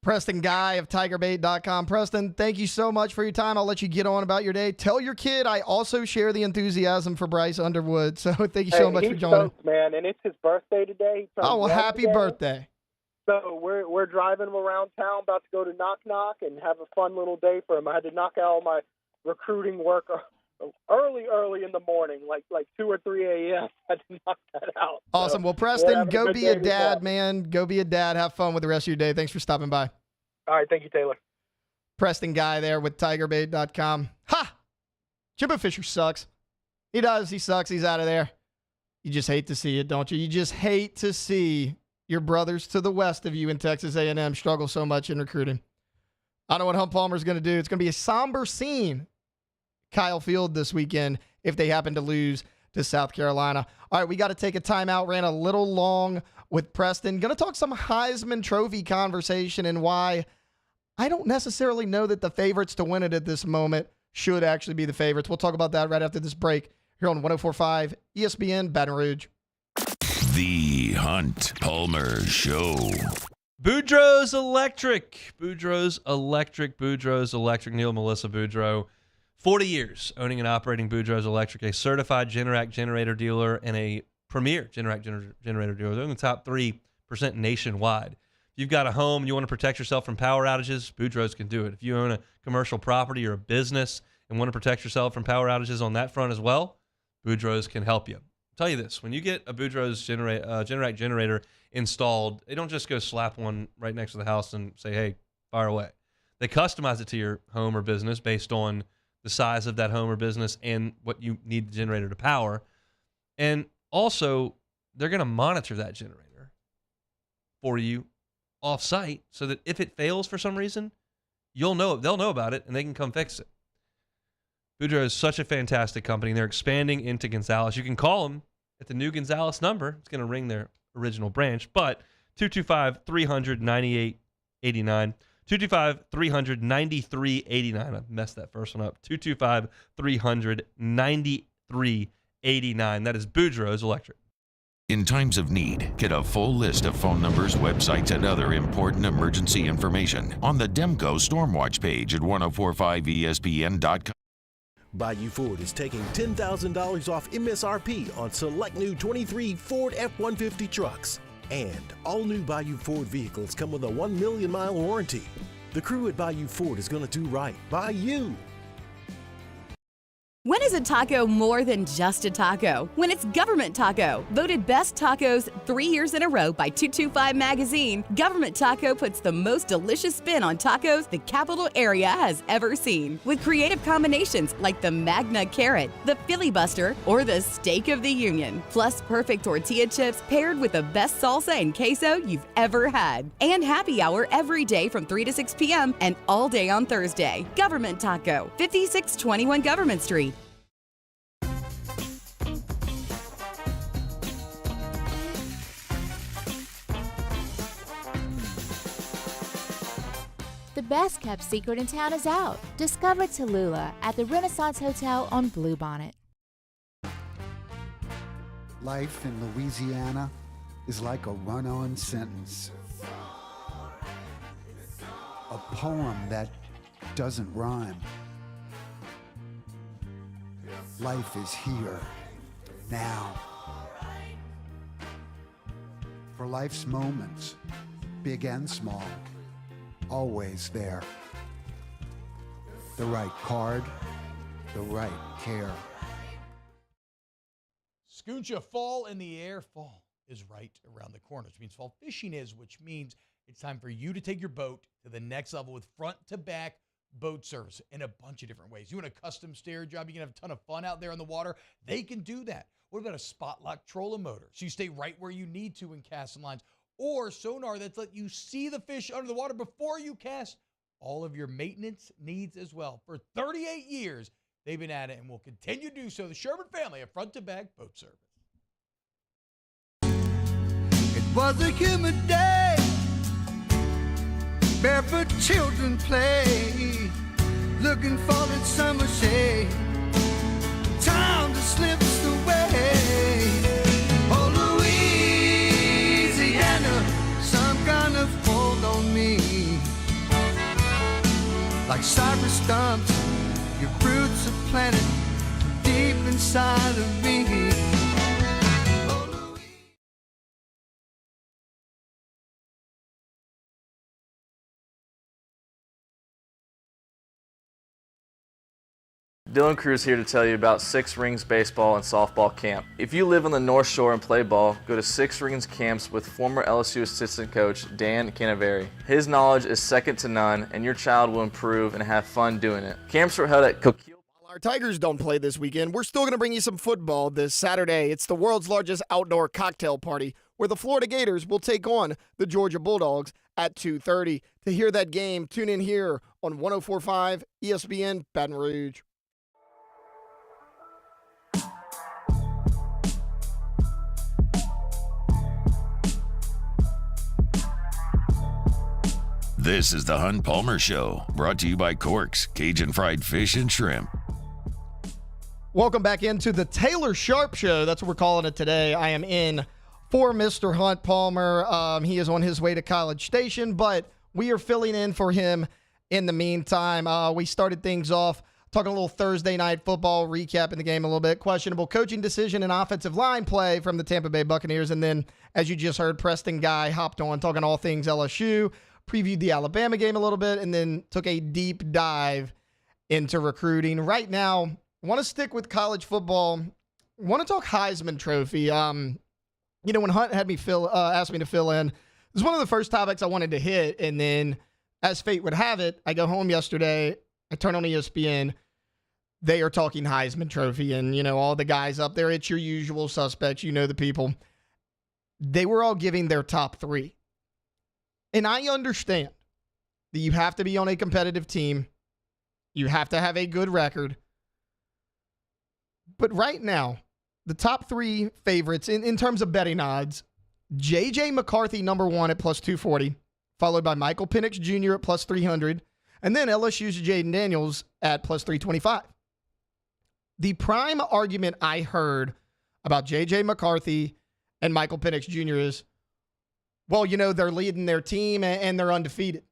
Preston Guy of TigerBait.com. Preston, thank you so much for your time. I'll let you get on about your day. Tell your kid I also share the enthusiasm for Bryce Underwood. So thank you so much for joining. Stoked, man, and it's his birthday today. Oh, well, happy birthday. So we're driving him around town, about to go to Knock Knock and have a fun little day for him. I had to knock out all my recruiting work early in the morning, like 2 or 3 a.m. I had to knock that out. Awesome. Well, Preston, go be a dad, man. Go be a dad. Have fun with the rest of your day. Thanks for stopping by. All right. Thank you, Taylor. Preston Guy there with TigerBait.com. Ha! Jimbo Fisher sucks. He does. He sucks. He's out of there. You just hate to see it, don't you? You just hate to see your brothers to the west of you in Texas A&M struggle so much in recruiting. I know what Hump Palmer's going to do. It's going to be a somber scene, Kyle Field, this weekend if they happen to lose to South Carolina. All right, we got to take a timeout. Ran a little long with Preston. Going to talk some Heisman Trophy conversation and why I don't necessarily know that the favorites to win it at this moment should actually be the favorites. We'll talk about that right after this break here on 104.5 ESPN Baton Rouge. The Hunt Palmer Show. Boudreaux's Electric. Boudreaux's Electric. Neil Melissa Boudreaux. 40 years owning and operating Boudreaux's Electric, a certified Generac generator dealer and a premier Generac generator dealer. They're in the top 3% nationwide. If you've got a home and you want to protect yourself from power outages, Boudreaux's can do it. If you own a commercial property or a business and want to protect yourself from power outages on that front as well, Boudreaux's can help you. I'll tell you this, when you get a Boudreaux's Generac generator installed, they don't just go slap one right next to the house and say, hey, fire away. They customize it to your home or business based on the size of that home or business and what you need the generator to power. And also, they're going to monitor that generator for you off-site so that if it fails for some reason, they'll know about it and they can come fix it. Boudreaux is such a fantastic company. They're expanding into Gonzales. You can call them at the new Gonzales number. It's going to ring their original branch, but 225-300-9889. 225-300-9389. I messed that first one up. 225-300-9389. That is Boudreaux's Electric. In times of need, get a full list of phone numbers, websites, and other important emergency information on the Demco Stormwatch page at 1045ESPN.com. Bayou Ford is taking $10,000 off MSRP on select new 23 Ford F-150 trucks. And all new Bayou Ford vehicles come with a 1 million mile warranty. The crew at Bayou Ford is going to do right by you. When is a taco more than just a taco? When it's Government Taco. Voted best tacos 3 years in a row by 225 Magazine, Government Taco puts the most delicious spin on tacos the capital area has ever seen. With creative combinations like the Magna Carrot, the Filibuster, or the Steak of the Union. Plus perfect tortilla chips paired with the best salsa and queso you've ever had. And happy hour every day from 3 to 6 p.m. and all day on Thursday. Government Taco, 5621 Government Street. The best kept secret in town is out. Discover Tallulah at the Renaissance Hotel on Bluebonnet. Life in Louisiana is like a run-on sentence. A poem that doesn't rhyme. Life is here, now. For life's moments, big and small, always there. The right card, the right care. Scooncha fall in the air. Fall is right around the corner, which means fall fishing is, which means it's time for you to take your boat to the next level with front-to-back boat service in a bunch of different ways. You want a custom stair job, you can have a ton of fun out there on the water. They can do that. What about a spot lock trolling motor? So you stay right where you need to in casting lines. Or sonar that's let you see the fish under the water before you cast. All of your maintenance needs as well. For 38 years, they've been at it and will continue to do so. The Sherman family of front-to-back boat service. It was a humid day. Barefoot children play, looking for that summer shade. Time just slips away. Oh, Louisiana, some kind of hold on me. Like cypress stumps, your roots are planted deep inside of me. Dylan Cruz here to tell you about Six Rings Baseball and Softball Camp. If you live on the North Shore and play ball, go to Six Rings Camps with former LSU assistant coach Dan Canaveri. His knowledge is second to none, and your child will improve and have fun doing it. Camps are held at Coquille. While our Tigers don't play this weekend, we're still going to bring you some football this Saturday. It's the world's largest outdoor cocktail party, where the Florida Gators will take on the Georgia Bulldogs at 2:30. To hear that game, tune in here on 104.5 ESPN Baton Rouge. This is the Hunt Palmer Show, brought to you by Corks, Cajun Fried Fish and Shrimp. Welcome back into the Taylor Sharp Show. That's what we're calling it today. I am in for Mr. Hunt Palmer. He is on his way to College Station, but we are filling in for him in the meantime. We started things off talking a little Thursday night football, recapping the game a little bit. Questionable coaching decision and offensive line play from the Tampa Bay Buccaneers. And then, as you just heard, Preston Guy hopped on talking all things LSU, previewed the Alabama game a little bit, and then took a deep dive into recruiting. Right now, I want to stick with college football. I want to talk Heisman Trophy. When Hunt had me asked me to fill in, it was one of the first topics I wanted to hit. And then, as fate would have it, I go home yesterday, I turn on ESPN. They are talking Heisman Trophy, and all the guys up there. It's your usual suspects. The people. They were all giving their top three. And I understand that you have to be on a competitive team. You have to have a good record. But right now, the top three favorites in terms of betting odds, J.J. McCarthy, number one at plus 240, followed by Michael Penix Jr. at plus 300, and then LSU's Jaden Daniels at plus 325. The prime argument I heard about J.J. McCarthy and Michael Penix Jr. is, well, they're leading their team and they're undefeated.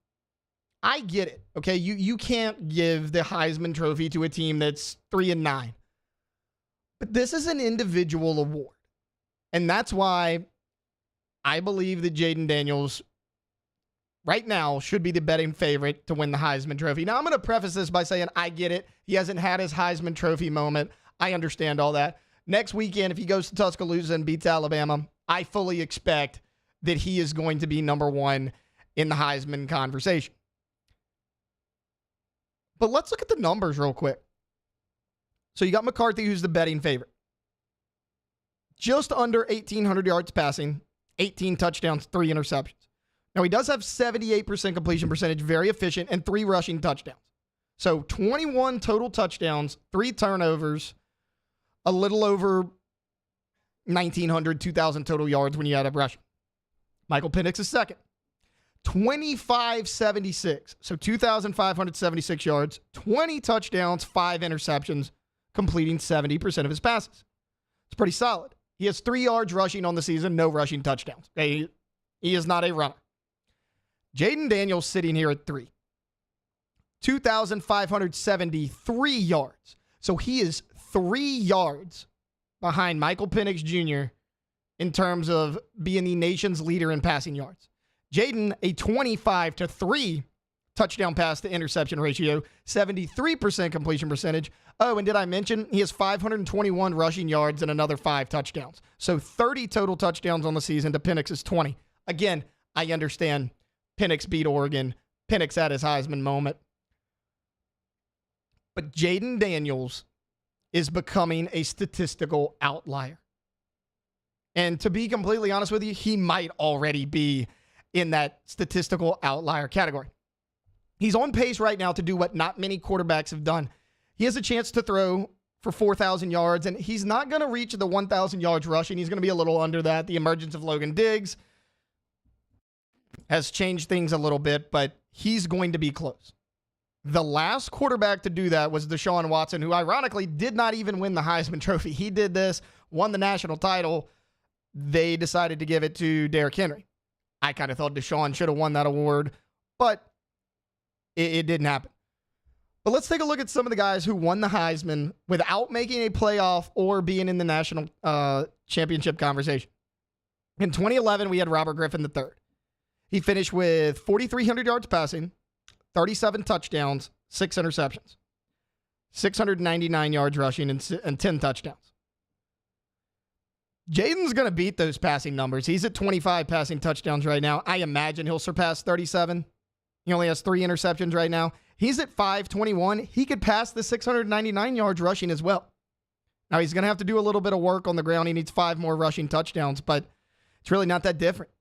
I get it. Okay, you can't give the Heisman Trophy to a team that's 3-9. But this is an individual award. And that's why I believe that Jaden Daniels right now, should be the betting favorite to win the Heisman Trophy. Now, I'm going to preface this by saying I get it. He hasn't had his Heisman Trophy moment. I understand all that. Next weekend, if he goes to Tuscaloosa and beats Alabama, I fully expect that he is going to be number one in the Heisman conversation. But let's look at the numbers real quick. So you got McCarthy, who's the betting favorite. Just under 1,800 yards passing, 18 touchdowns, 3 interceptions. Now, he does have 78% completion percentage, very efficient, and 3 rushing touchdowns. So 21 total touchdowns, 3 turnovers, a little over 1,900, 2,000 total yards when you add up rushing. Michael Penix is second. 2,576. So 2,576 yards, 20 touchdowns, 5 interceptions, completing 70% of his passes. It's pretty solid. He has 3 yards rushing on the season, no rushing touchdowns. Okay? He is not a runner. Jaden Daniels sitting here at 3. 2,573 yards. So he is 3 yards behind Michael Penix Jr. in terms of being the nation's leader in passing yards. Jaden, a 25-3 touchdown pass to interception ratio, 73% completion percentage. Oh, and did I mention he has 521 rushing yards and another 5 touchdowns. So 30 total touchdowns on the season to Penix's 20. Again, I understand Penix beat Oregon. Penix had his Heisman moment. But Jaden Daniels is becoming a statistical outlier. And to be completely honest with you, he might already be in that statistical outlier category. He's on pace right now to do what not many quarterbacks have done. He has a chance to throw for 4,000 yards, and he's not going to reach the 1,000 yards rushing. He's going to be a little under that. The emergence of Logan Diggs has changed things a little bit, but he's going to be close. The last quarterback to do that was Deshaun Watson, who ironically did not even win the Heisman Trophy. He did this, won the national title. They decided to give it to Derrick Henry. I kind of thought Deshaun should have won that award, but it didn't happen. But let's take a look at some of the guys who won the Heisman without making a playoff or being in the national championship conversation. In 2011, we had Robert Griffin III. He finished with 4,300 yards passing, 37 touchdowns, 6 interceptions, 699 yards rushing, and 10 touchdowns. Jaden's going to beat those passing numbers. He's at 25 passing touchdowns right now. I imagine he'll surpass 37. He only has 3 interceptions right now. He's at 521. He could pass the 699 yards rushing as well. Now, he's going to have to do a little bit of work on the ground. He needs 5 more rushing touchdowns, but it's really not that different.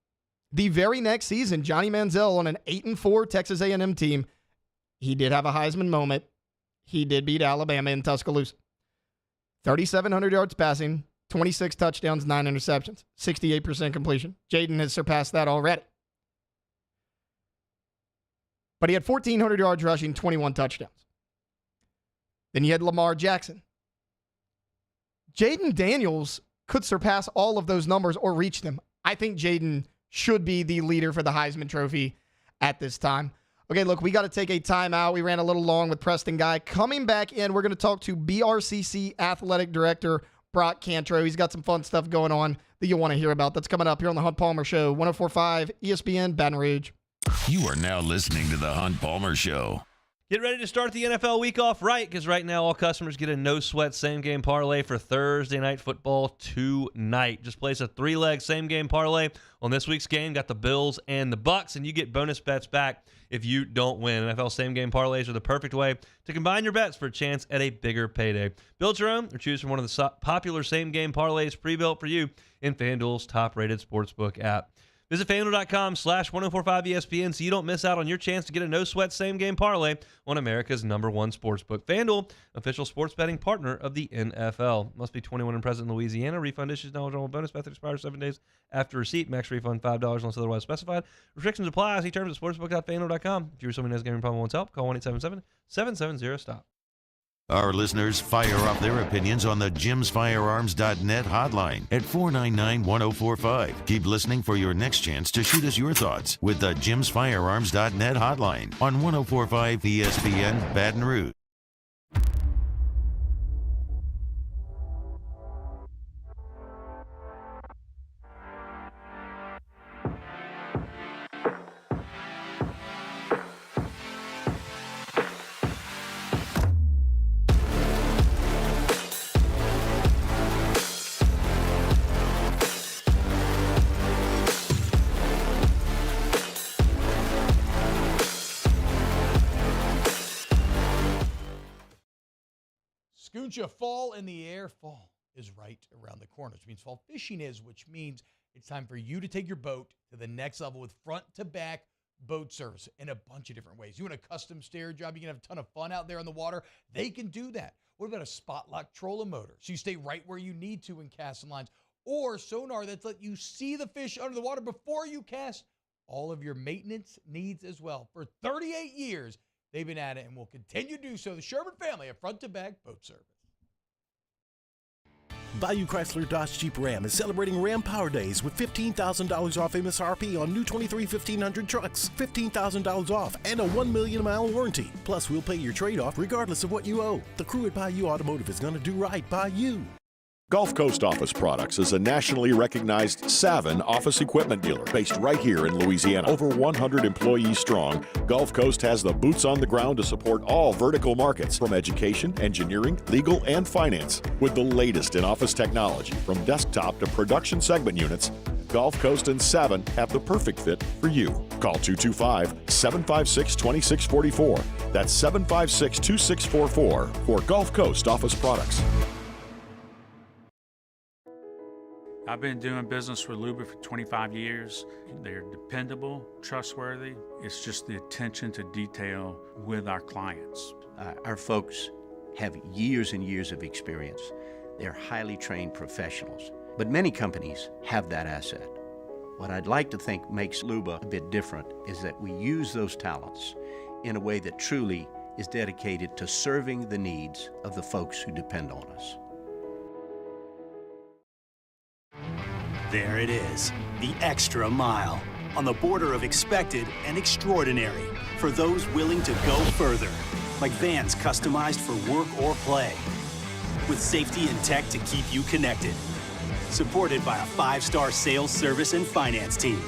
The very next season, Johnny Manziel on an 8-4 Texas A&M team, he did have a Heisman moment. He did beat Alabama in Tuscaloosa. 3,700 yards passing, 26 touchdowns, 9 interceptions, 68% completion. Jaden has surpassed that already. But he had 1,400 yards rushing, 21 touchdowns. Then you had Lamar Jackson. Jaden Daniels could surpass all of those numbers or reach them. I think Jaden should be the leader for the Heisman Trophy at this time. Okay, look, we got to take a timeout. We ran a little long with Preston Guy. Coming back in, we're going to talk to BRCC Athletic Director Brock Cantro. He's got some fun stuff going on that you'll want to hear about. That's coming up here on the Hunt Palmer Show, 104.5 ESPN Baton Rouge. You are now listening to the Hunt Palmer Show. Get ready to start the NFL week off right, because right now all customers get a no-sweat same-game parlay for Thursday night football tonight. Just place a 3-leg same-game parlay on this week's game. Got the Bills and the Bucks, and you get bonus bets back if you don't win. NFL same-game parlays are the perfect way to combine your bets for a chance at a bigger payday. Build your own or choose from one of the popular same-game parlays pre-built for you in FanDuel's top-rated sportsbook app. Visit FanDuel.com/1045ESPN so you don't miss out on your chance to get a no-sweat same-game parlay on America's #1 sportsbook. FanDuel, official sports betting partner of the NFL. Must be 21 and present in Louisiana. Refund issues, knowledgeable bonus method expires 7 days after receipt. Max refund $5 unless otherwise specified. Restrictions apply. See terms at sportsbook.fanduel.com. If you're someone who has a gaming problem and wants help, call 1-877-770-STOP. Our listeners fire off their opinions on the jimsfirearms.net hotline at 499-1045. Keep listening for your next chance to shoot us your thoughts with the jimsfirearms.net hotline on 104.5 ESPN Baton Rouge. Scooncha, fall in the air. Fall is right around the corner, which means fall fishing is, which means it's time for you to take your boat to the next level with front-to-back boat service in a bunch of different ways. You want a custom stair job, you can have a ton of fun out there on the water. They can do that. What about a spot lock trolling motor? So you stay right where you need to in casting lines. Or sonar that's let you see the fish under the water before you cast. All of your maintenance needs as well. For 38 years, they've been at it and will continue to do so. The Sherman family of front-to-back boat service. Bayou Chrysler Dodge Jeep Ram is celebrating Ram Power Days with $15,000 off MSRP on new 23 1500 trucks, $15,000 off, and a 1 million mile warranty. Plus, we'll pay your trade-off regardless of what you owe. The crew at Bayou Automotive is going to do right by you. Gulf Coast Office Products is a nationally recognized Savin office equipment dealer based right here in Louisiana. Over 100 employees strong, Gulf Coast has the boots on the ground to support all vertical markets from education, engineering, legal, and finance. With the latest in office technology from desktop to production segment units, Gulf Coast and Savin have the perfect fit for you. Call 225-756-2644. That's 756-2644 for Gulf Coast Office Products. I've been doing business with Luba for 25 years. They're dependable, trustworthy. It's just the attention to detail with our clients. Our folks have years and years of experience. They're highly trained professionals. But many companies have that asset. What I'd like to think makes Luba a bit different is that we use those talents in a way that truly is dedicated to serving the needs of the folks who depend on us. There it is, the extra mile, on the border of expected and extraordinary, for those willing to go further, like vans customized for work or play, with safety and tech to keep you connected, supported by a 5-star sales, service, and finance team,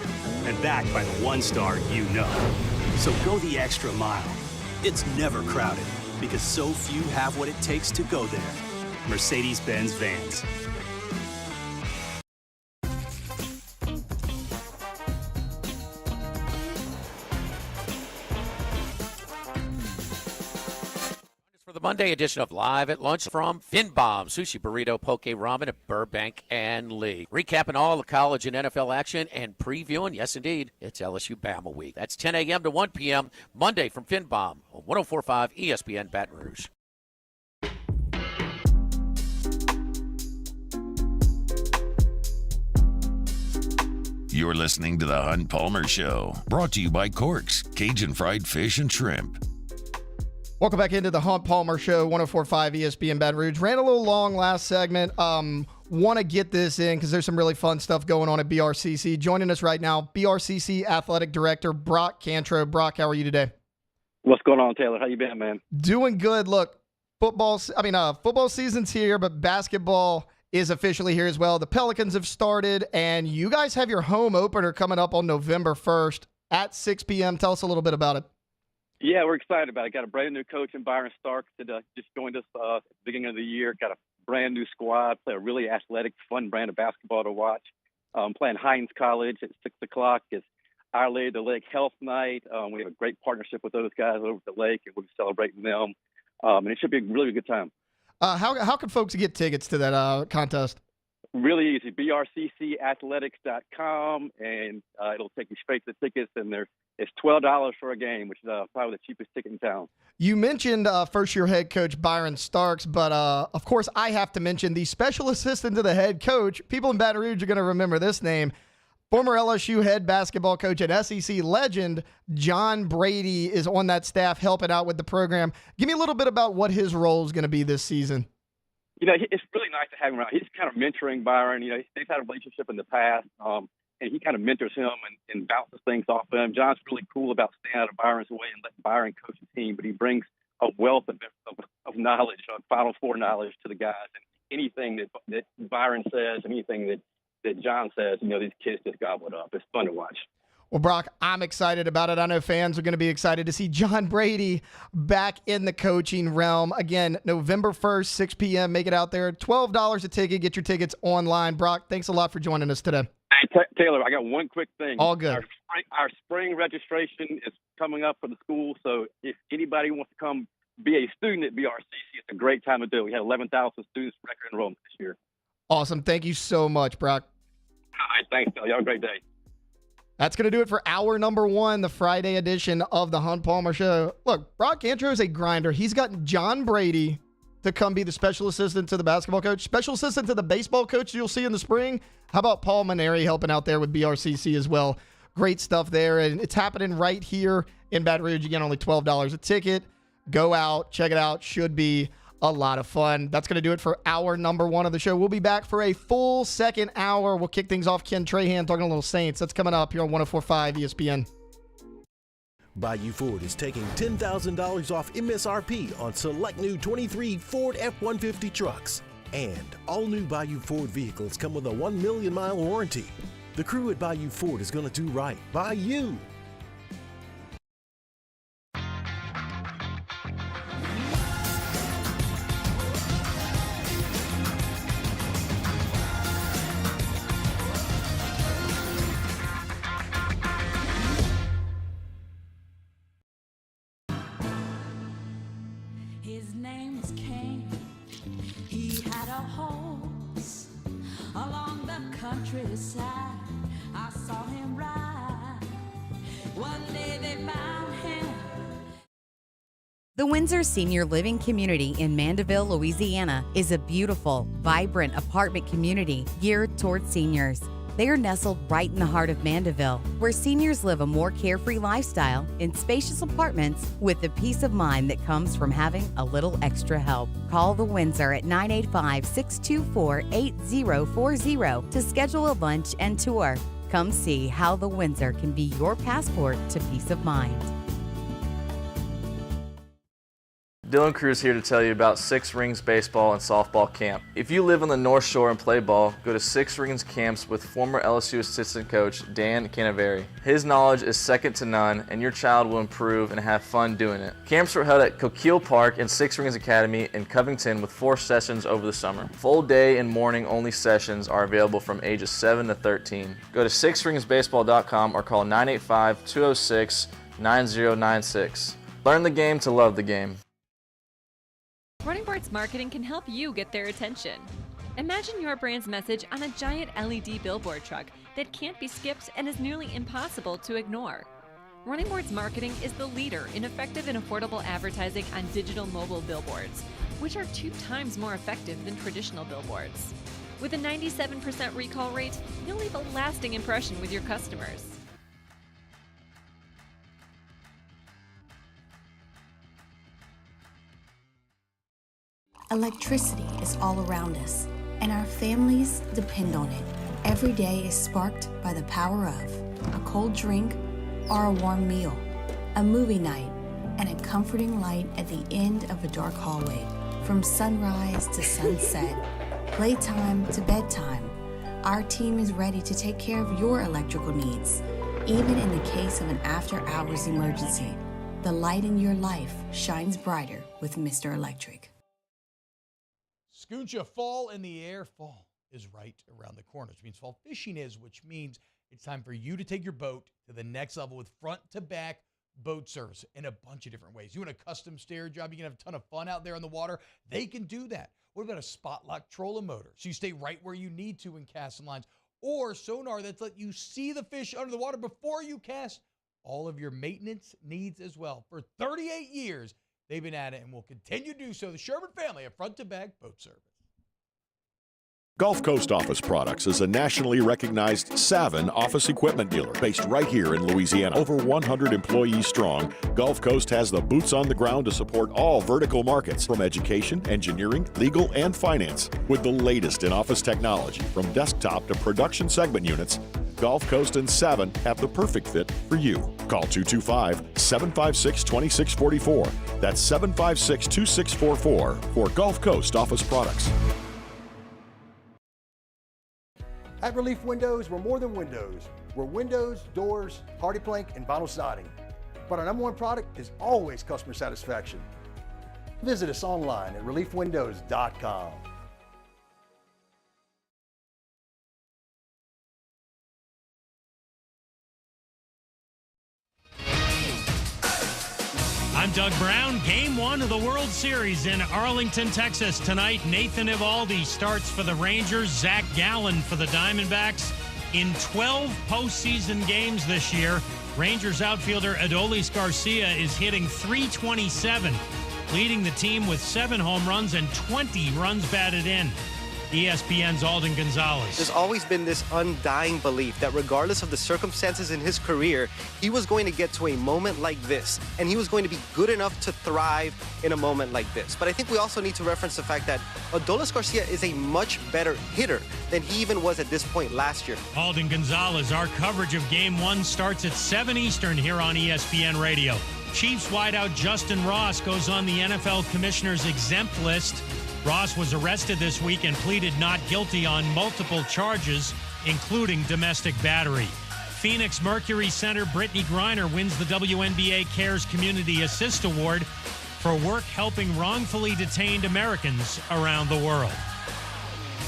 and backed by the 1-star you know. So go the extra mile. It's never crowded, because so few have what it takes to go there. Mercedes-Benz Vans. For the Monday edition of Live at Lunch from Finbom, Sushi Burrito, Poke Ramen at Burbank and Lee. Recapping all the college and NFL action and previewing, yes indeed, it's LSU Bama Week. That's 10 a.m. to 1 p.m. Monday from Finbom on 104.5 ESPN Baton Rouge. You're listening to The Hunt Palmer Show, brought to you by Corks, Cajun Fried Fish and Shrimp. Welcome back into the Hunt Palmer Show, 104.5 ESPN Baton Rouge. Ran a little long last segment. Want to get this in because there's some really fun stuff going on at BRCC. Joining us right now, BRCC Athletic Director Brock Cantro. Brock, how are you today? What's going on, Taylor? How you been, man? Doing good. Look, football season's here, but basketball is officially here as well. The Pelicans have started, and you guys have your home opener coming up on November 1st at 6 p.m. Tell us a little bit about it. Yeah, we're excited about it. Got a brand new coach in Byron Starks that just joined us at the beginning of the year. Got a brand new squad, play a really athletic, fun brand of basketball to watch. Playing Hines College at 6 o'clock. It's Our Lady of the Lake Health Night. We have a great partnership with those guys over at the lake, and we'll be celebrating them. And it should be a really good time. How can folks get tickets to that contest? Really easy. brccathletics.com, and it'll take you straight to the tickets, and it's $12 for a game, which is probably the cheapest ticket in town. You mentioned first-year head coach Byron Starks, but of course I have to mention the special assistant to the head coach. People in Baton Rouge are going to remember this name. Former LSU head basketball coach and SEC legend John Brady is on that staff helping out with the program. Give me a little bit about what his role is going to be this season. You know, it's really nice to have him around. He's kind of mentoring Byron. You know, they've had a relationship in the past, and he kind of mentors him and bounces things off of him. John's really cool about staying out of Byron's way and letting Byron coach the team, but he brings a wealth of knowledge, Final Four knowledge to the guys. And anything that Byron says, anything that John says, you know, these kids just gobble it up. It's fun to watch. Well, Brock, I'm excited about it. I know fans are going to be excited to see John Brady back in the coaching realm. Again, November 1st, 6 p.m. Make it out there. $12 a ticket. Get your tickets online. Brock, thanks a lot for joining us today. Hey, Taylor, I got one quick thing. All good. Our spring registration is coming up for the school, so if anybody wants to come be a student at BRCC. It's a great time to do it. We had 11,000 students record enrollment this year. Awesome. Thank you so much, Brock. All right, thanks, Bill. Y'all have a great day. That's going to do it for hour number 1, the Friday edition of the Hunt Palmer Show. Look, Brock Cantro is a grinder. He's got John Brady to come be the special assistant to the basketball coach, special assistant to the baseball coach you'll see in the spring. How about Paul Maneri helping out there with BRCC as well? Great stuff there, and it's happening right here in Baton Rouge. Again, only $12 a ticket. Go out, check it out. Should be a lot of fun. That's going to do it for hour number 1 of the show. We'll be back for a full second hour. We'll kick things off. Ken Trahan talking a little Saints. That's coming up here on 104.5 ESPN. Bayou Ford is taking $10,000 off MSRP on select new 23 Ford F-150 trucks. And all new Bayou Ford vehicles come with a 1 million mile warranty. The crew at Bayou Ford is going to do right by you. His name was Cain. He had a horse along the countryside. I saw him ride. One day they found him. The Windsor Senior Living Community in Mandeville, Louisiana is a beautiful, vibrant apartment community geared towards seniors. They are nestled right in the heart of Mandeville, where seniors live a more carefree lifestyle in spacious apartments with the peace of mind that comes from having a little extra help. Call the Windsor at 985-624-8040 to schedule a lunch and tour. Come see how the Windsor can be your passport to peace of mind. Dylan Cruz here to tell you about Six Rings Baseball and Softball Camp. If you live on the North Shore and play ball, go to Six Rings Camps with former LSU assistant coach Dan Canaveri. His knowledge is second to none, and your child will improve and have fun doing it. Camps were held at Coquille Park and Six Rings Academy in Covington with 4 sessions over the summer. Full day and morning only sessions are available from ages 7 to 13. Go to sixringsbaseball.com or call 985-206-9096. Learn the game to love the game. Running Boards Marketing can help you get their attention. Imagine your brand's message on a giant LED billboard truck that can't be skipped and is nearly impossible to ignore. Running Boards Marketing is the leader in effective and affordable advertising on digital mobile billboards, which are 2 times more effective than traditional billboards. With a 97% recall rate, you'll leave a lasting impression with your customers. Electricity is all around us, and our families depend on it. Every day is sparked by the power of a cold drink or a warm meal, a movie night, and a comforting light at the end of a dark hallway. From sunrise to sunset, playtime to bedtime, our team is ready to take care of your electrical needs. Even in the case of an after-hours emergency, the light in your life shines brighter with Mr. Electric. Scooncha fall in the air. Fall is right around the corner, which means fall fishing is, which means it's time for you to take your boat to the next level with front-to-back boat service in a bunch of different ways. You want a custom stair job, you can have a ton of fun out there on the water. They can do that. What about a spot lock trolling motor? So you stay right where you need to in casting lines. Or sonar that's let you see the fish under the water before you cast. All of your maintenance needs as well. For 38 years, they've been at it and will continue to do so. The Sherman family of front-to-back boat service. Gulf Coast Office Products is a nationally recognized Savin office equipment dealer based right here in Louisiana. Over 100 employees strong, Gulf Coast has the boots on the ground to support all vertical markets, from education, engineering, legal, and finance. With the latest in office technology, from desktop to production segment units, Gulf Coast and Savin have the perfect fit for you. Call 225-756-2644. That's 756-2644 for Gulf Coast Office Products. At Relief Windows, we're more than windows. We're windows, doors, hardy plank, and vinyl siding. But our #1 product is always customer satisfaction. Visit us online at reliefwindows.com. I'm Doug Brown. Game 1 of the World Series in Arlington, Texas. Tonight, Nathan Eovaldi starts for the Rangers, Zach Gallen for the Diamondbacks. In 12 postseason games this year, Rangers outfielder Adolis Garcia is hitting .327, leading the team with 7 home runs and 20 runs batted in. ESPN's Alden Gonzalez. There's always been this undying belief that regardless of the circumstances in his career, he was going to get to a moment like this, and he was going to be good enough to thrive in a moment like this. But I think we also need to reference the fact that Adolis Garcia is a much better hitter than he even was at this point last year. Alden Gonzalez, our coverage of Game 1 starts at 7 Eastern here on ESPN Radio. Chiefs wideout Justin Ross goes on the NFL Commissioner's exempt list. Ross was arrested this week and pleaded not guilty on multiple charges, including domestic battery. Phoenix Mercury center Brittany Griner wins the WNBA Cares Community Assist Award for work helping wrongfully detained Americans around the world.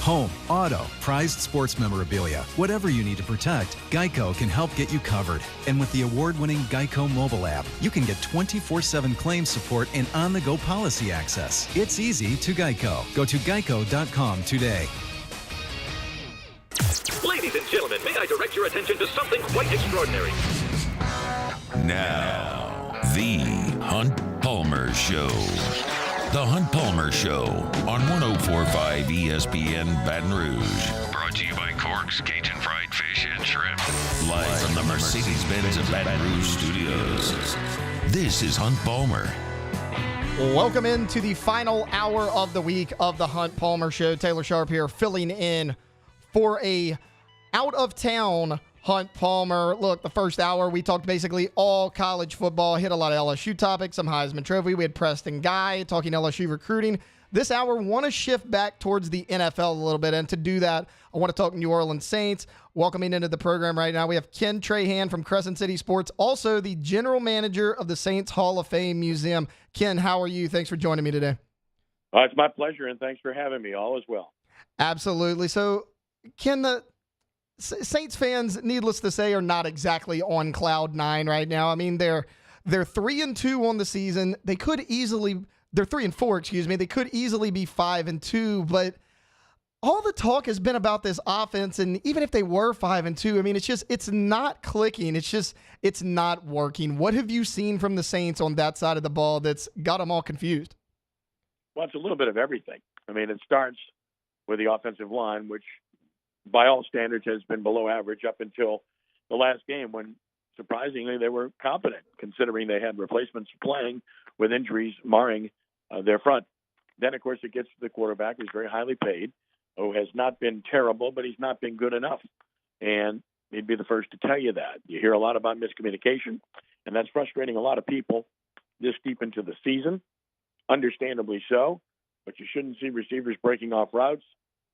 Home, auto, prized sports memorabilia, whatever you need to protect, Geico can help get you covered. And with the award-winning Geico mobile app, you can get 24/7 claim support and on-the-go policy access. It's easy to Geico. Go to geico.com today. Ladies and gentlemen, may I direct your attention to something quite extraordinary? Now, the Hunt Palmer Show. The Hunt Palmer Show on 104.5 ESPN Baton Rouge. Brought to you by Corks, Cajun Fried Fish and Shrimp. Live from the Mercedes-Benz of Baton Rouge Studios. This is Hunt Palmer. Welcome into the final hour of the week of the Hunt Palmer Show. Taylor Sharp here filling in for a out-of-town Hunt Palmer. Look, the first hour, we talked basically all college football, hit a lot of LSU topics, some Heisman Trophy. We had Preston Guy talking LSU recruiting. This hour, want to shift back towards the NFL a little bit, and to do that, I want to talk New Orleans Saints. Welcoming into the program right now, we have Ken Trahan from Crescent City Sports, also the general manager of the Saints Hall of Fame Museum. Ken, how are you? Thanks for joining me today. It's my pleasure, and thanks for having me. All is well. Absolutely. So, Ken, the Saints fans, needless to say, are not exactly on cloud 9 right now. I mean, they're 3-2 on the season. They're 3-4, excuse me. They could easily be 5-2, but all the talk has been about this offense, and even if they were 5-2, I mean, it's not clicking. It's not working. What have you seen from the Saints on that side of the ball that's got them all confused? Well, it's a little bit of everything. I mean, it starts with the offensive line, which by all standards has been below average up until the last game when, surprisingly, they were competent, considering they had replacements playing with injuries marring their front. Then, of course, it gets to the quarterback, who's very highly paid, who has not been terrible, but he's not been good enough. And he'd be the first to tell you that. You hear a lot about miscommunication, and that's frustrating a lot of people this deep into the season, understandably so. But you shouldn't see receivers breaking off routes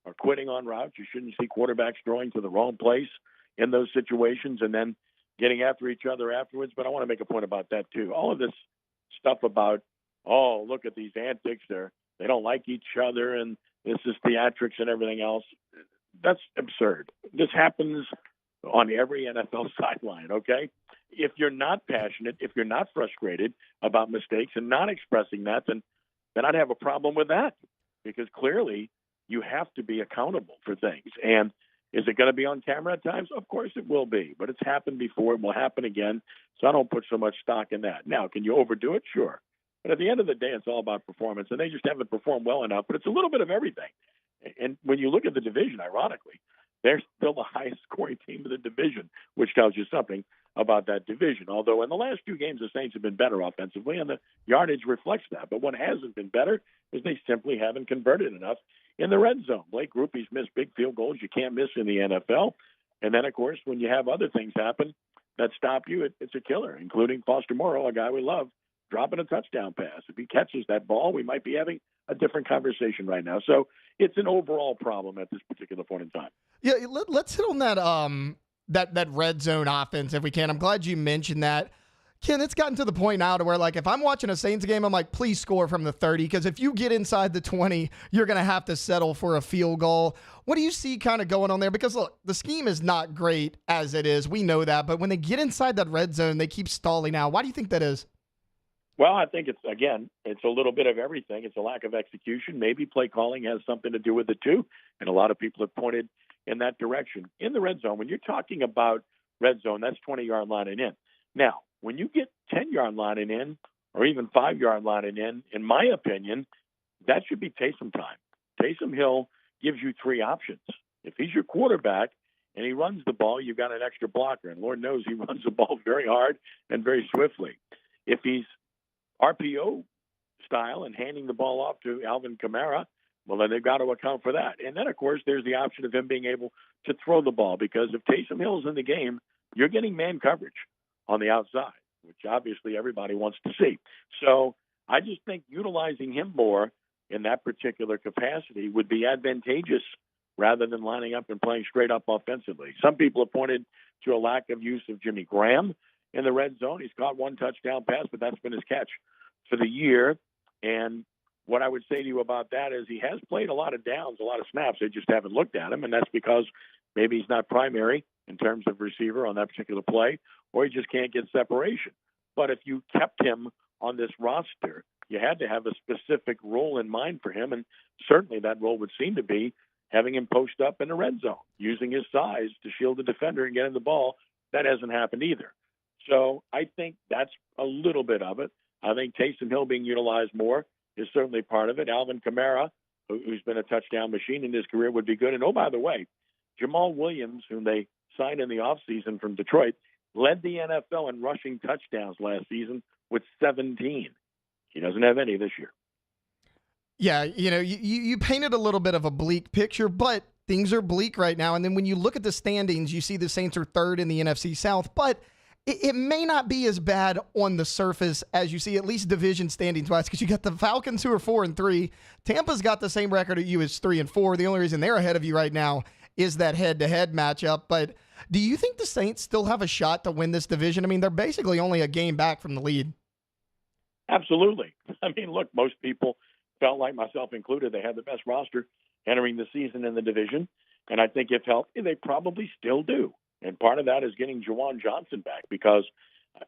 or quitting on routes. You shouldn't see quarterbacks throwing to the wrong place in those situations and then getting after each other afterwards. But I want to make a point about that, too. All of this stuff about, oh, look at these antics. They don't like each other, and this is theatrics and everything else. That's absurd. This happens on every NFL sideline, okay? If you're not passionate, if you're not frustrated about mistakes and not expressing that, then I'd have a problem with that, because clearly you have to be accountable for things. And is it going to be on camera at times? Of course it will be, but it's happened before. It will happen again. So I don't put so much stock in that. Now, can you overdo it? Sure. But at the end of the day, it's all about performance, and they just haven't performed well enough. But it's a little bit of everything. And when you look at the division, ironically, they're still the highest scoring team of the division, which tells you something about that division. Although in the last 2 games, the Saints have been better offensively, and the yardage reflects that. But what hasn't been better is they simply haven't converted enough in the red zone. Blake Grupe's missed big field goals you can't miss in the NFL. And then, of course, when you have other things happen that stop you, it's a killer, including Foster Moreau, a guy we love, dropping a touchdown pass. If he catches that ball, we might be having a different conversation right now. So it's an overall problem at this particular point in time. Yeah, let's hit on that red zone offense if we can. I'm glad you mentioned that. Ken, it's gotten to the point now to where, like, if I'm watching a Saints game, I'm like, please score from the 30, because if you get inside the 20, you're going to have to settle for a field goal. What do you see kind of going on there? Because, look, the scheme is not great as it is. We know that. But when they get inside that red zone, they keep stalling out. Why do you think that is? Well, I think it's a little bit of everything. It's a lack of execution. Maybe play calling has something to do with it too. And a lot of people have pointed in that direction. In the red zone, when you're talking about red zone, that's 20-yard line and in. Now, when you get 10-yard line and in, or even 5-yard line and in my opinion, that should be Taysom time. Taysom Hill gives you three options. If he's your quarterback and he runs the ball, you've got an extra blocker. And Lord knows he runs the ball very hard and very swiftly. If he's RPO style and handing the ball off to Alvin Kamara, well, then they've got to account for that. And then, of course, there's the option of him being able to throw the ball, because if Taysom Hill's in the game, you're getting man coverage on the outside, which obviously everybody wants to see. So I just think utilizing him more in that particular capacity would be advantageous rather than lining up and playing straight up offensively. Some people have pointed to a lack of use of Jimmy Graham in the red zone. He's caught one touchdown pass, but that's been his catch for the year. And what I would say to you about that is he has played a lot of downs, a lot of snaps. They just haven't looked at him, and that's because maybe he's not primary in terms of receiver on that particular play, or he just can't get separation. But if you kept him on this roster, you had to have a specific role in mind for him, and certainly that role would seem to be having him post up in the red zone, using his size to shield the defender and get him the ball. That hasn't happened either. So I think that's a little bit of it. I think Taysom Hill being utilized more is certainly part of it. Alvin Kamara, who's been a touchdown machine in his career, would be good. And, oh, by the way, Jamal Williams, whom they signed in the offseason from Detroit, led the NFL in rushing touchdowns last season with 17. He doesn't have any this year. Yeah, you painted a little bit of a bleak picture, but things are bleak right now. And then when you look at the standings, you see the Saints are third in the NFC South, but it may not be as bad on the surface as you see, at least division standings wise, because you got the Falcons who are 4-3. Tampa's got the same record at you as 3-4. The only reason they're ahead of you right now is that head-to-head matchup. But do you think the Saints still have a shot to win this division? I mean, they're basically only a game back from the lead. Absolutely. I mean, look, most people felt like, myself included, they had the best roster entering the season in the division. And I think if healthy, they probably still do. And part of that is getting Juwan Johnson back, because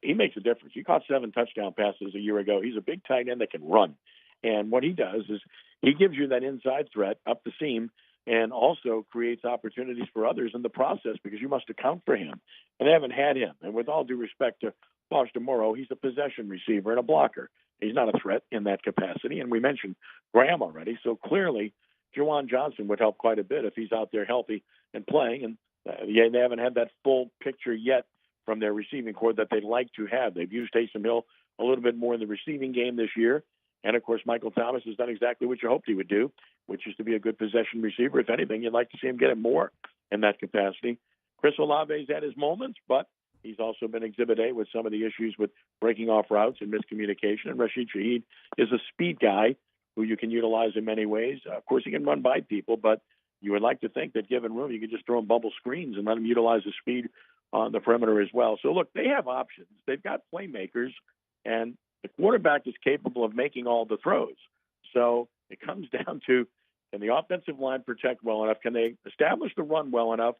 he makes a difference. He caught 7 touchdown passes a year ago. He's a big tight end that can run. And what he does is he gives you that inside threat up the seam and also creates opportunities for others in the process, because you must account for him. And they haven't had him. And with all due respect to Foster Moreau, he's a possession receiver and a blocker. He's not a threat in that capacity. And we mentioned Graham already. So clearly, Juwan Johnson would help quite a bit if he's out there healthy and playing. And they haven't had that full picture yet from their receiving corps that they'd like to have. They've used Taysom Hill a little bit more in the receiving game this year. And, of course, Michael Thomas has done exactly what you hoped he would do, which is to be a good possession receiver. If anything, you'd like to see him get it more in that capacity. Chris Olave's had his moments, but he's also been Exhibit A with some of the issues with breaking off routes and miscommunication. And Rashid Shaheed is a speed guy who you can utilize in many ways. Of course, he can run by people, but you would like to think that given room, you could just throw him bubble screens and let him utilize his speed on the perimeter as well. So, look, they have options. They've got playmakers, and the quarterback is capable of making all the throws. So it comes down to, can the offensive line protect well enough? Can they establish the run well enough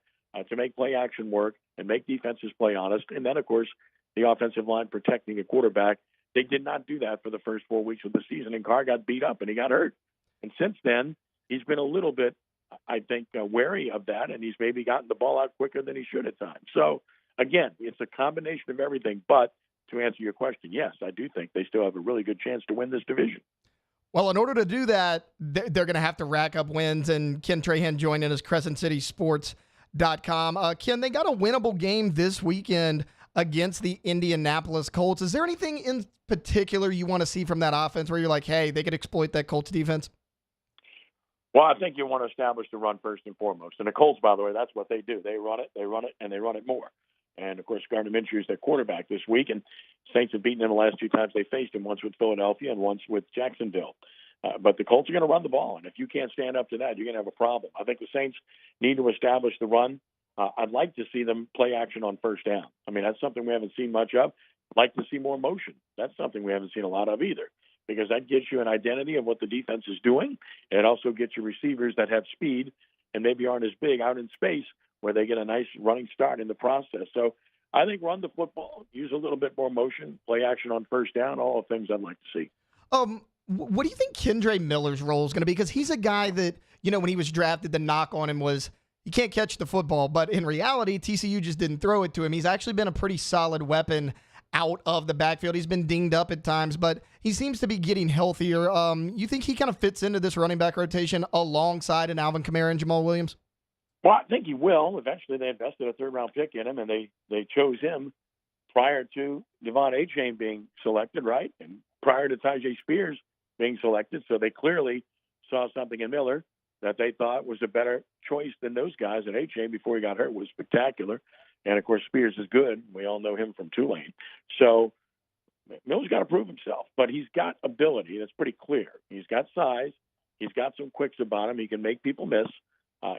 to make play action work and make defenses play honest? And then, of course, the offensive line protecting the quarterback. They did not do that for the first 4 weeks of the season, and Carr got beat up and he got hurt. And since then, he's been a little bit, I think, wary of that, and he's maybe gotten the ball out quicker than he should at times. So, again, it's a combination of everything. But to answer your question, yes, I do think they still have a really good chance to win this division. Well, in order to do that, they're going to have to rack up wins, and Ken Trahan joining us, CrescentCitySports.com. Ken, they got a winnable game this weekend against the Indianapolis Colts. Is there anything in particular you want to see from that offense where you're like, hey, they could exploit that Colts defense? Well, I think you want to establish the run first and foremost. And the Colts, by the way, that's what they do. They run it, and they run it more. And, of course, Gardner Minshew is their quarterback this week, and Saints have beaten him the last 2 times they faced him, once with Philadelphia and once with Jacksonville. But the Colts are going to run the ball, and if you can't stand up to that, you're going to have a problem. I think the Saints need to establish the run. I'd like to see them play action on first down. I mean, that's something we haven't seen much of. I'd like to see more motion. That's something we haven't seen a lot of either, because that gives you an identity of what the defense is doing. And it also gets you receivers that have speed and maybe aren't as big out in space, where they get a nice running start in the process. So I think run the football, use a little bit more motion, play action on first down, all the things I'd like to see. What do you think Kendre Miller's role is going to be? Because he's a guy that, when he was drafted, the knock on him was he can't catch the football. But in reality, TCU just didn't throw it to him. He's actually been a pretty solid weapon out of the backfield. He's been dinged up at times, but he seems to be getting healthier. You think he kind of fits into this running back rotation alongside an Alvin Kamara and Jamal Williams? Well, I think he will. Eventually, they invested a third-round pick in him, and they chose him prior to Devon Achane being selected, right? And prior to Tyjae Spears being selected. So they clearly saw something in Miller that they thought was a better choice than those guys. And Achane, before he got hurt, was spectacular. And, of course, Spears is good. We all know him from Tulane. So Miller's got to prove himself. But he's got ability. That's pretty clear. He's got size. He's got some quicks about him. He can make people miss.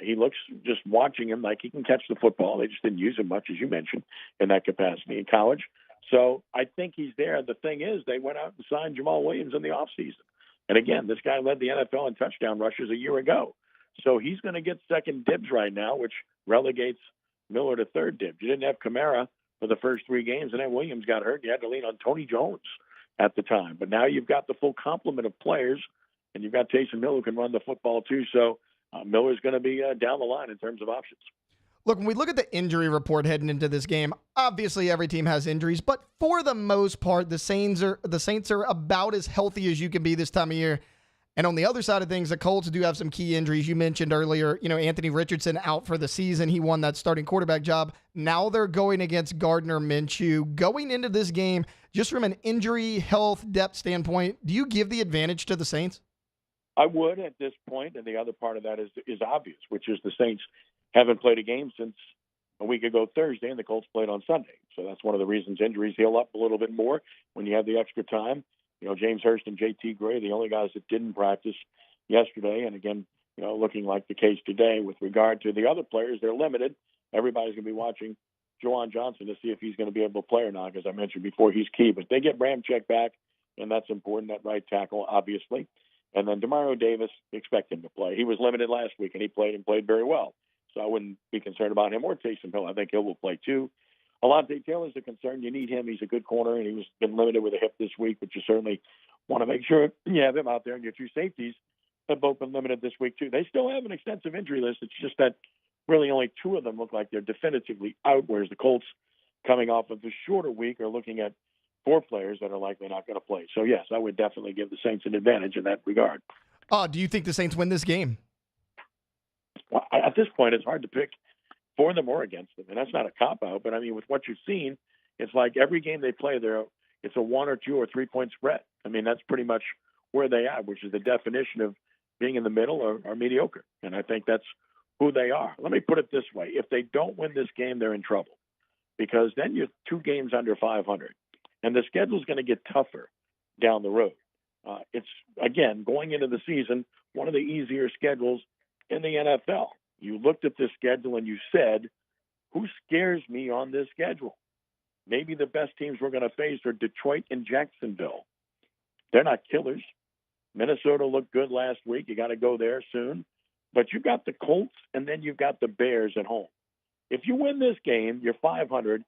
He looks, just watching him, like he can catch the football. They just didn't use him much, as you mentioned, in that capacity in college. So I think he's there. The thing is, they went out and signed Jamal Williams in the offseason. And again, this guy led the NFL in touchdown rushes a year ago. So he's going to get second dibs right now, which relegates Miller to third dibs. You didn't have Kamara for the first 3 games, and then Williams got hurt. You had to lean on Tony Jones at the time. But now you've got the full complement of players, and you've got Taysom Hill who can run the football too. So Miller's going to be down the line in terms of options. Look, when we look at the injury report heading into this game, obviously every team has injuries, but for the most part, the Saints are about as healthy as you can be this time of year. And on the other side of things, the Colts do have some key injuries. You mentioned earlier, Anthony Richardson out for the season. He won that starting quarterback job. Now they're going against Gardner Minshew. Going into this game, just from an injury, health, depth standpoint, do you give the advantage to the Saints? I would at this point, and the other part of that is obvious, which is the Saints haven't played a game since a week ago Thursday, and the Colts played on Sunday. So that's one of the reasons injuries heal up a little bit more when you have the extra time. James Hurst and J.T. Gray, the only guys that didn't practice yesterday, and again, looking like the case today with regard to the other players, they're limited. Everybody's going to be watching Juwan Johnson to see if he's going to be able to play or not, as I mentioned before, he's key. But they get Ramczyk back, and that's important, that right tackle, obviously. And then Demario Davis, expect him to play. He was limited last week, and he played very well. So I wouldn't be concerned about him or Taysom Hill. I think Hill will play too. Alontae Taylor's a concern. You need him. He's a good corner, and he's been limited with a hip this week, but you certainly want to make sure you have him out there. And your 2 safeties have both been limited this week too. They still have an extensive injury list. It's just that really only 2 of them look like they're definitively out, whereas the Colts, coming off of the shorter week, are looking at 4 players that are likely not going to play. So, yes, I would definitely give the Saints an advantage in that regard. Do you think the Saints win this game? Well, at this point, it's hard to pick for them or against them, and that's not a cop-out. But, I mean, with what you've seen, it's like every game they play, it's a 1 or 2 or 3-point spread. I mean, that's pretty much where they are, which is the definition of being in the middle or mediocre. And I think that's who they are. Let me put it this way. If they don't win this game, they're in trouble, because then you're 2 games under 500. And the schedule's going to get tougher down the road. It's, again, going into the season, one of the easier schedules in the NFL. You looked at this schedule and you said, who scares me on this schedule? Maybe the best teams we're going to face are Detroit and Jacksonville. They're not killers. Minnesota looked good last week. You got to go there soon. But you've got the Colts, and then you've got the Bears at home. If you win this game, you're 500,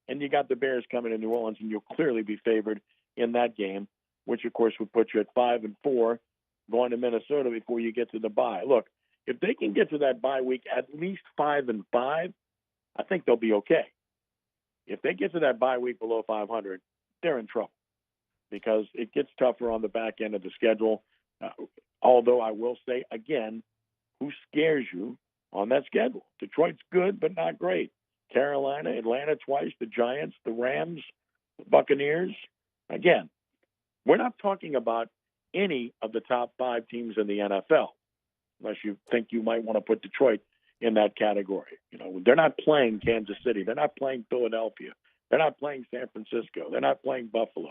and you got the Bears coming to New Orleans, and you'll clearly be favored in that game, which, of course, would put you at 5-4 going to Minnesota before you get to the bye. Look, if they can get to that bye week at least 5-5, I think they'll be okay. If they get to that bye week below 500, they're in trouble, because it gets tougher on the back end of the schedule. Although I will say, again, who scares you on that schedule? Detroit's good, but not great. Carolina, Atlanta twice, the Giants, the Rams, the Buccaneers. Again, we're not talking about any of the top 5 teams in the NFL, unless you think you might want to put Detroit in that category. They're not playing Kansas City. They're not playing Philadelphia. They're not playing San Francisco. They're not playing Buffalo.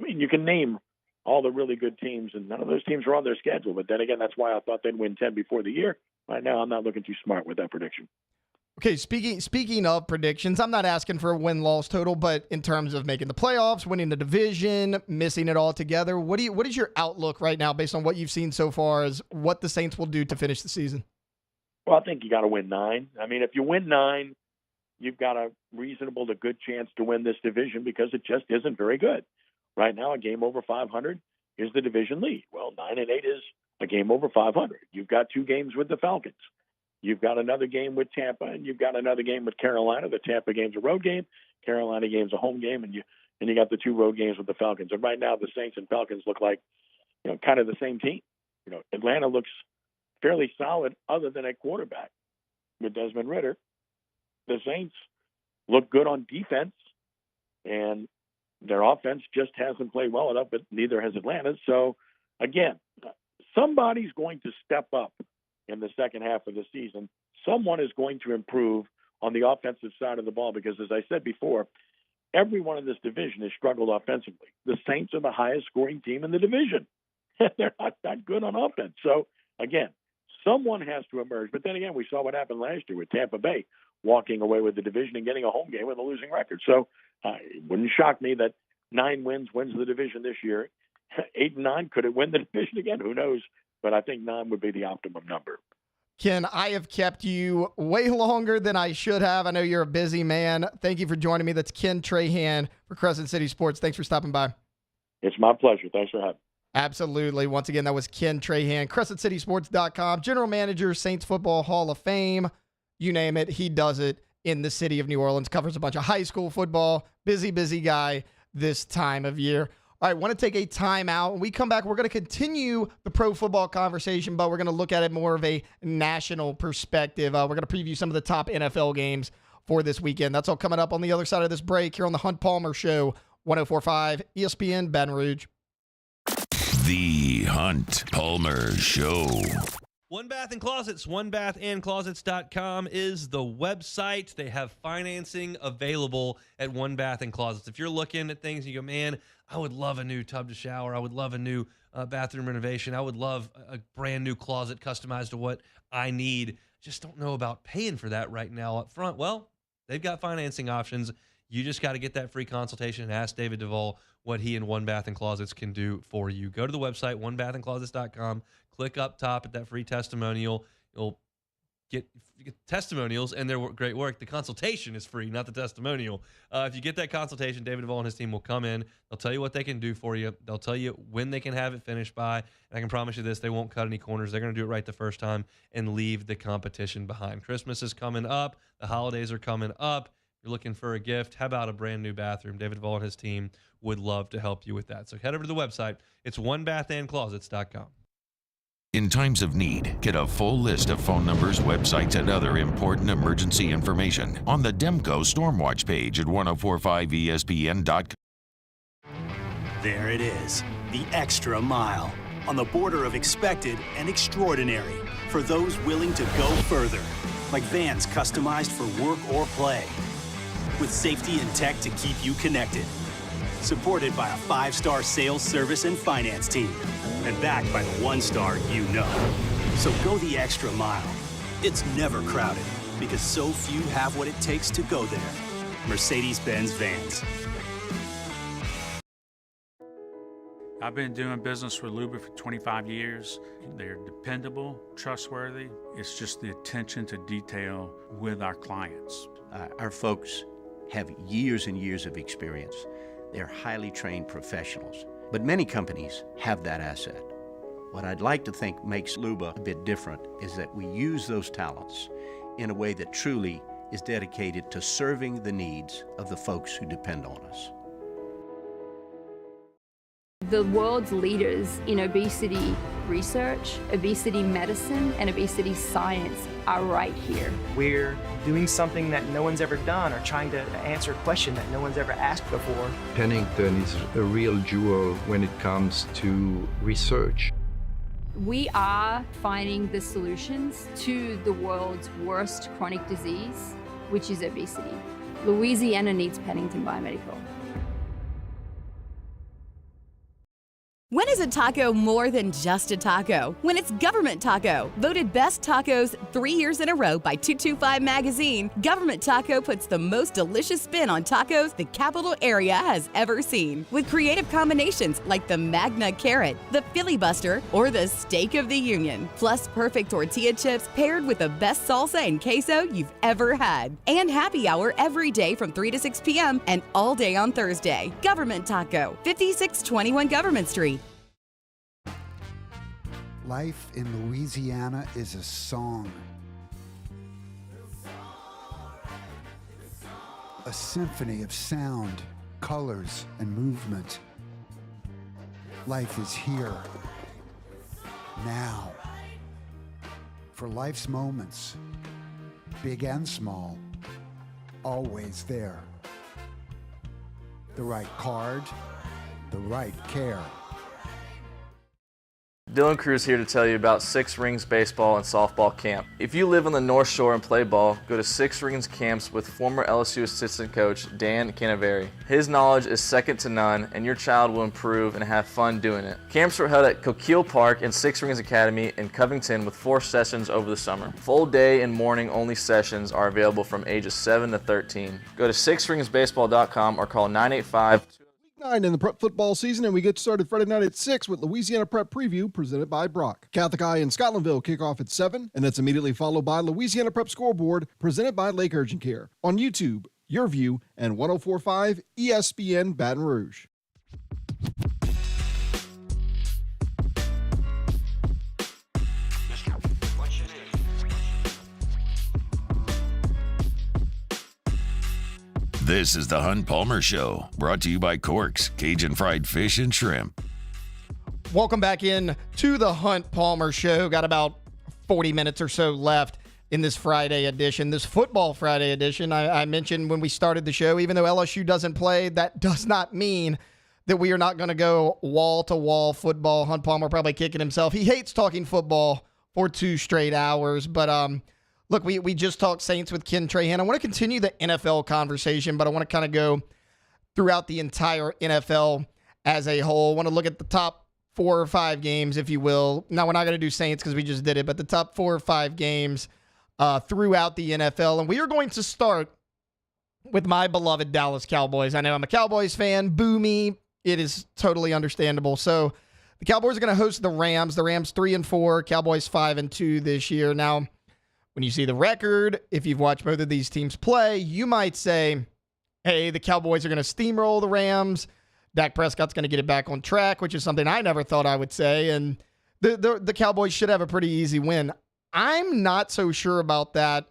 You can name all the really good teams, and none of those teams are on their schedule. But then again, that's why I thought they'd win 10 before the year. Right now, I'm not looking too smart with that prediction. Okay, speaking of predictions, I'm not asking for a win-loss total, but in terms of making the playoffs, winning the division, missing it all together, what is your outlook right now based on what you've seen so far as what the Saints will do to finish the season? Well, I think you got to win 9. I mean, if you win 9, you've got a reasonable to good chance to win this division because it just isn't very good. Right now, a game over 500 is the division lead. Well, 9-8 is a game over 500. You've got 2 games with the Falcons. You've got another game with Tampa, and you've got another game with Carolina. The Tampa game's a road game. Carolina game's a home game, and you got the 2 road games with the Falcons. And right now, the Saints and Falcons look like, kind of the same team. Atlanta looks fairly solid other than at quarterback with Desmond Ridder. The Saints look good on defense, and their offense just hasn't played well enough, but neither has Atlanta. So, again, somebody's going to step up in the second half of the season. Someone is going to improve on the offensive side of the ball because, as I said before, everyone in this division has struggled offensively. The Saints are the highest scoring team in the division. They're not that good on offense. So, again, someone has to emerge. But then again, we saw what happened last year with Tampa Bay walking away with the division and getting a home game with a losing record. So it wouldn't shock me that 9 wins the division this year. 8-9, could it win the division again? Who knows? But I think 9 would be the optimum number. Ken, I have kept you way longer than I should have. I know you're a busy man. Thank you for joining me. That's Ken Trahan for Crescent City Sports. Thanks for stopping by. It's my pleasure. Thanks for having me. Absolutely. Once again, that was Ken Trahan, CrescentCitySports.com, General Manager, Saints Football Hall of Fame. You name it, he does it in the city of New Orleans. Covers a bunch of high school football. Busy guy this time of year. All right, want to take a timeout. When we come back, we're going to continue the pro football conversation, but we're going to look at it more of a national perspective. We're going to preview some of the top NFL games for this weekend. That's all coming up on the other side of this break here on the Hunt Palmer Show, 104.5 ESPN Baton Rouge. The Hunt Palmer Show. One Bath and Closets, onebathandclosets.com is the website. They have financing available at One Bath and Closets. If you're looking at things and you go, man, I would love a new tub to shower. I would love a new bathroom renovation. I would love a brand new closet customized to what I need. Just don't know about paying for that right now up front. Well, they've got financing options. You just got to get that free consultation and ask David Duvall what he and One Bath and Closets can do for you. Go to the website, onebathandclosets.com. Click up top at that free testimonial. You'll get testimonials and their great work. The consultation is free, not the testimonial. If you get that consultation, David Duvall and his team will come in. They'll tell you what they can do for you. They'll tell you when they can have it finished by. And I can promise you this, they won't cut any corners. They're going to do it right the first time and leave the competition behind. Christmas is coming up. The holidays are coming up. You're looking for a gift. How about a brand new bathroom? David Duvall and his team would love to help you with that. So head over to the website. It's onebathandclosets.com. In times of need, get a full list of phone numbers, websites, and other important emergency information on the Demco Stormwatch page at 1045ESPN.com. There it is, the extra mile, on the border of expected and extraordinary, for those willing to go further, like vans customized for work or play, with safety and tech to keep you connected. Supported by a 5-star sales, service, and finance team. And backed by the 1-star you know. So go the extra mile. It's never crowded because so few have what it takes to go there. Mercedes-Benz Vans. I've been doing business with Luba for 25 years. They're dependable, trustworthy. It's just the attention to detail with our clients. Our folks have years and years of experience. They're highly trained professionals, but many companies have that asset. What I'd like to think makes Luba a bit different is that we use those talents in a way that truly is dedicated to serving the needs of the folks who depend on us. The world's leaders in obesity research, obesity medicine, and obesity science are right here. We're doing something that no one's ever done or trying to answer a question that no one's ever asked before. Pennington is a real jewel when it comes to research. We are finding the solutions to the world's worst chronic disease, which is obesity. Louisiana needs Pennington Biomedical. When is a taco more than just a taco? When it's Government Taco. Voted best tacos 3 years in a row by 225 Magazine, Government Taco puts the most delicious spin on tacos the capital area has ever seen. With creative combinations like the Magna Carrot, the Filibuster, or the Steak of the Union. Plus perfect tortilla chips paired with the best salsa and queso you've ever had. And happy hour every day from 3 to 6 p.m. and all day on Thursday. Government Taco, 5621 Government Street. Life in Louisiana is a song. A symphony of sound, colors, and movement. Life is here, now. For life's moments, big and small, always there. The right card, the right care. Dylan Cruz here to tell you about Six Rings Baseball and Softball Camp. If you live on the North Shore and play ball, go to Six Rings Camps with former LSU assistant coach Dan Canaveri. His knowledge is second to none, and your child will improve and have fun doing it. Camps were held at Coquille Park and Six Rings Academy in Covington with 4 sessions over the summer. Full day and morning only sessions are available from ages 7 to 13. Go to sixringsbaseball.com or call 985 9 in the prep football season, and we get started Friday night at 6 with Louisiana Prep Preview presented by Brock. Catholic Eye and Scotlandville kick off at 7, and that's immediately followed by Louisiana Prep Scoreboard presented by Lake Urgent Care on YouTube, Your View, and 104.5 ESPN Baton Rouge. This is the Hunt Palmer Show, brought to you by Corks, Cajun Fried Fish and Shrimp. Welcome back in to the Hunt Palmer Show. Got about 40 minutes or so left in this Friday edition, this Football Friday edition. I mentioned when we started the show, even though LSU doesn't play, that does not mean that we are not going to go wall-to-wall football. Hunt Palmer probably kicking himself. He hates talking football for 2 straight hours, but look, we just talked Saints with Ken Trahan. I want to continue the NFL conversation, but I want to kind of go throughout the entire NFL as a whole. I want to look at the top 4 or 5 games, if you will. Now, we're not going to do Saints because we just did it, but the top 4 or 5 games throughout the NFL. And we are going to start with my beloved Dallas Cowboys. I know I'm a Cowboys fan. Boo me. It is totally understandable. So the Cowboys are going to host the Rams. The Rams 3-4, Cowboys 5-2 this year. Now, when you see the record, if you've watched both of these teams play, you might say, hey, the Cowboys are going to steamroll the Rams. Dak Prescott's going to get it back on track, which is something I never thought I would say. And the Cowboys should have a pretty easy win. I'm not so sure about that.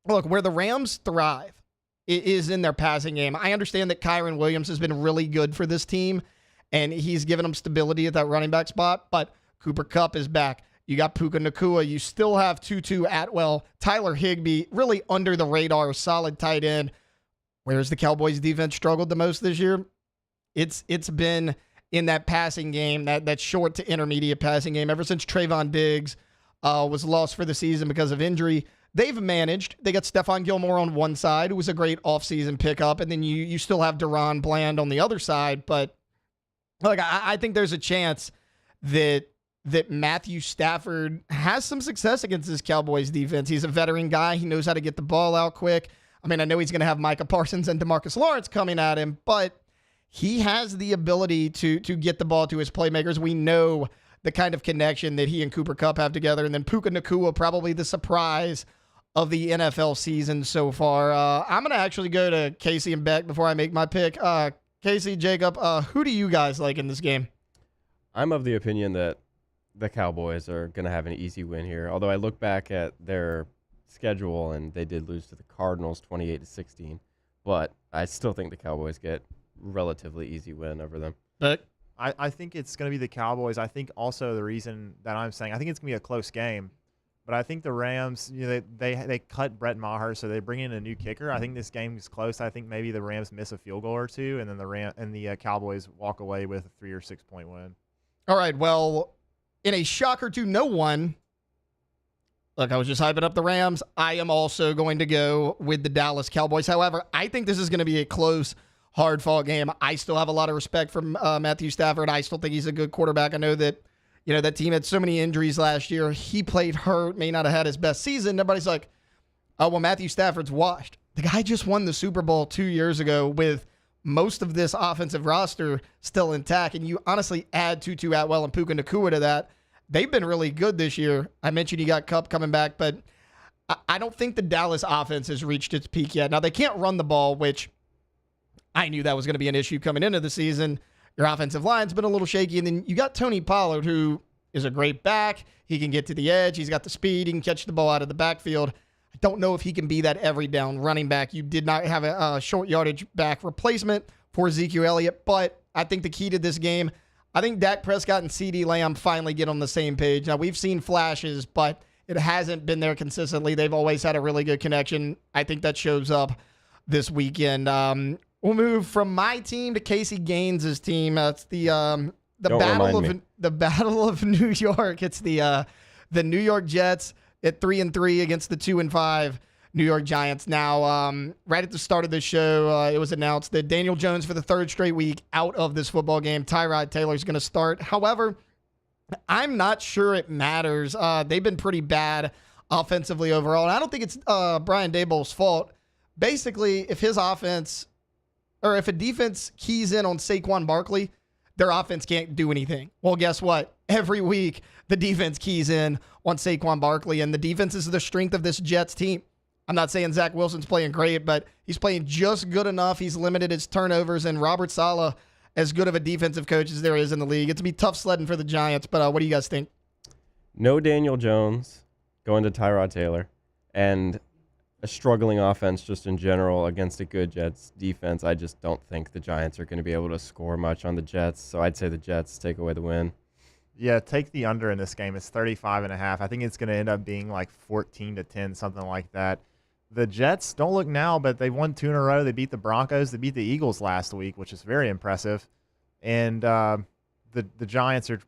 Look, where the Rams thrive is in their passing game. I understand that Kyron Williams has been really good for this team, and he's given them stability at that running back spot, but Cooper Kupp is back. You got Puka Nacua. You still have Tutu Atwell, Tyler Higbee, really under the radar, solid tight end. Where's the Cowboys defense struggled the most this year? It's been in that passing game, that short to intermediate passing game. Ever since Trayvon Diggs was lost for the season because of injury, they've managed. They got Stephon Gilmore on one side, who was a great offseason pickup, and then you still have Deron Bland on the other side. But look, I think there's a chance that Matthew Stafford has some success against this Cowboys defense. He's a veteran guy. He knows how to get the ball out quick. I mean, I know he's going to have Micah Parsons and DeMarcus Lawrence coming at him, but he has the ability to get the ball to his playmakers. We know the kind of connection that he and Cooper Kupp have together. And then Puka Nacua, probably the surprise of the NFL season so far. I'm going to actually go to Casey and Beck before I make my pick. Casey, Jacob, who do you guys like in this game? I'm of the opinion that the Cowboys are going to have an easy win here. Although I look back at their schedule and they did lose to the Cardinals 28-16, but I still think the Cowboys get relatively easy win over them. But I think it's going to be the Cowboys. I think also the reason that I'm saying I think it's going to be a close game, but I think the Rams, they cut Brett Maher, so they bring in a new kicker. I think this game is close. I think maybe the Rams miss a field goal or two, and then the Cowboys walk away with a 3 or 6 point win. All right, well, in a shocker to no one, look, I was just hyping up the Rams. I am also going to go with the Dallas Cowboys. However, I think this is going to be a close hard-fought game. I still have a lot of respect for Matthew Stafford. I still think he's a good quarterback. I know that, that team had so many injuries last year. He played hurt, may not have had his best season. Everybody's like, oh, well, Matthew Stafford's washed. The guy just won the Super Bowl 2 years ago with most of this offensive roster still intact, and you honestly add Tutu Atwell and Puka Nacua to that. They've been really good this year. I mentioned you got Kupp coming back, but I don't think the Dallas offense has reached its peak yet. Now, they can't run the ball, which I knew that was going to be an issue coming into the season. Your offensive line's been a little shaky, and then you got Tony Pollard, who is a great back. He can get to the edge. He's got the speed. He can catch the ball out of the backfield. I don't know if he can be that every down running back. You did not have a short yardage back replacement for Ezekiel Elliott, but I think the key to this game, I think Dak Prescott and CeeDee Lamb finally get on the same page. Now, we've seen flashes, but it hasn't been there consistently. They've always had a really good connection. I think that shows up this weekend. We'll move from my team to Casey Gaines's team. It's the Battle of New York. It's the New York Jets at 3-3 against the 2-5 New York Giants. Now, right at the start of this show, it was announced that Daniel Jones for the third straight week out of this football game. Tyrod Taylor's going to start. However, I'm not sure it matters. They've been pretty bad offensively overall, and I don't think it's Brian Daboll's fault. Basically, if his offense or if a defense keys in on Saquon Barkley, their offense can't do anything. Well, guess what? Every week, the defense keys in on Saquon Barkley, and the defense is the strength of this Jets team. I'm not saying Zach Wilson's playing great, but he's playing just good enough. He's limited his turnovers, and Robert Saleh, as good of a defensive coach as there is in the league. It's going to be tough sledding for the Giants, but what do you guys think? No Daniel Jones, going to Tyrod Taylor, and a struggling offense just in general against a good Jets defense. I just don't think the Giants are going to be able to score much on the Jets, so I'd say the Jets take away the win. Yeah, take the under in this game. It's 35.5. I think it's going to end up being like 14-10, something like that. The Jets, don't look now, but they won 2 in a row. They beat the Broncos. They beat the Eagles last week, which is very impressive. And the Giants are,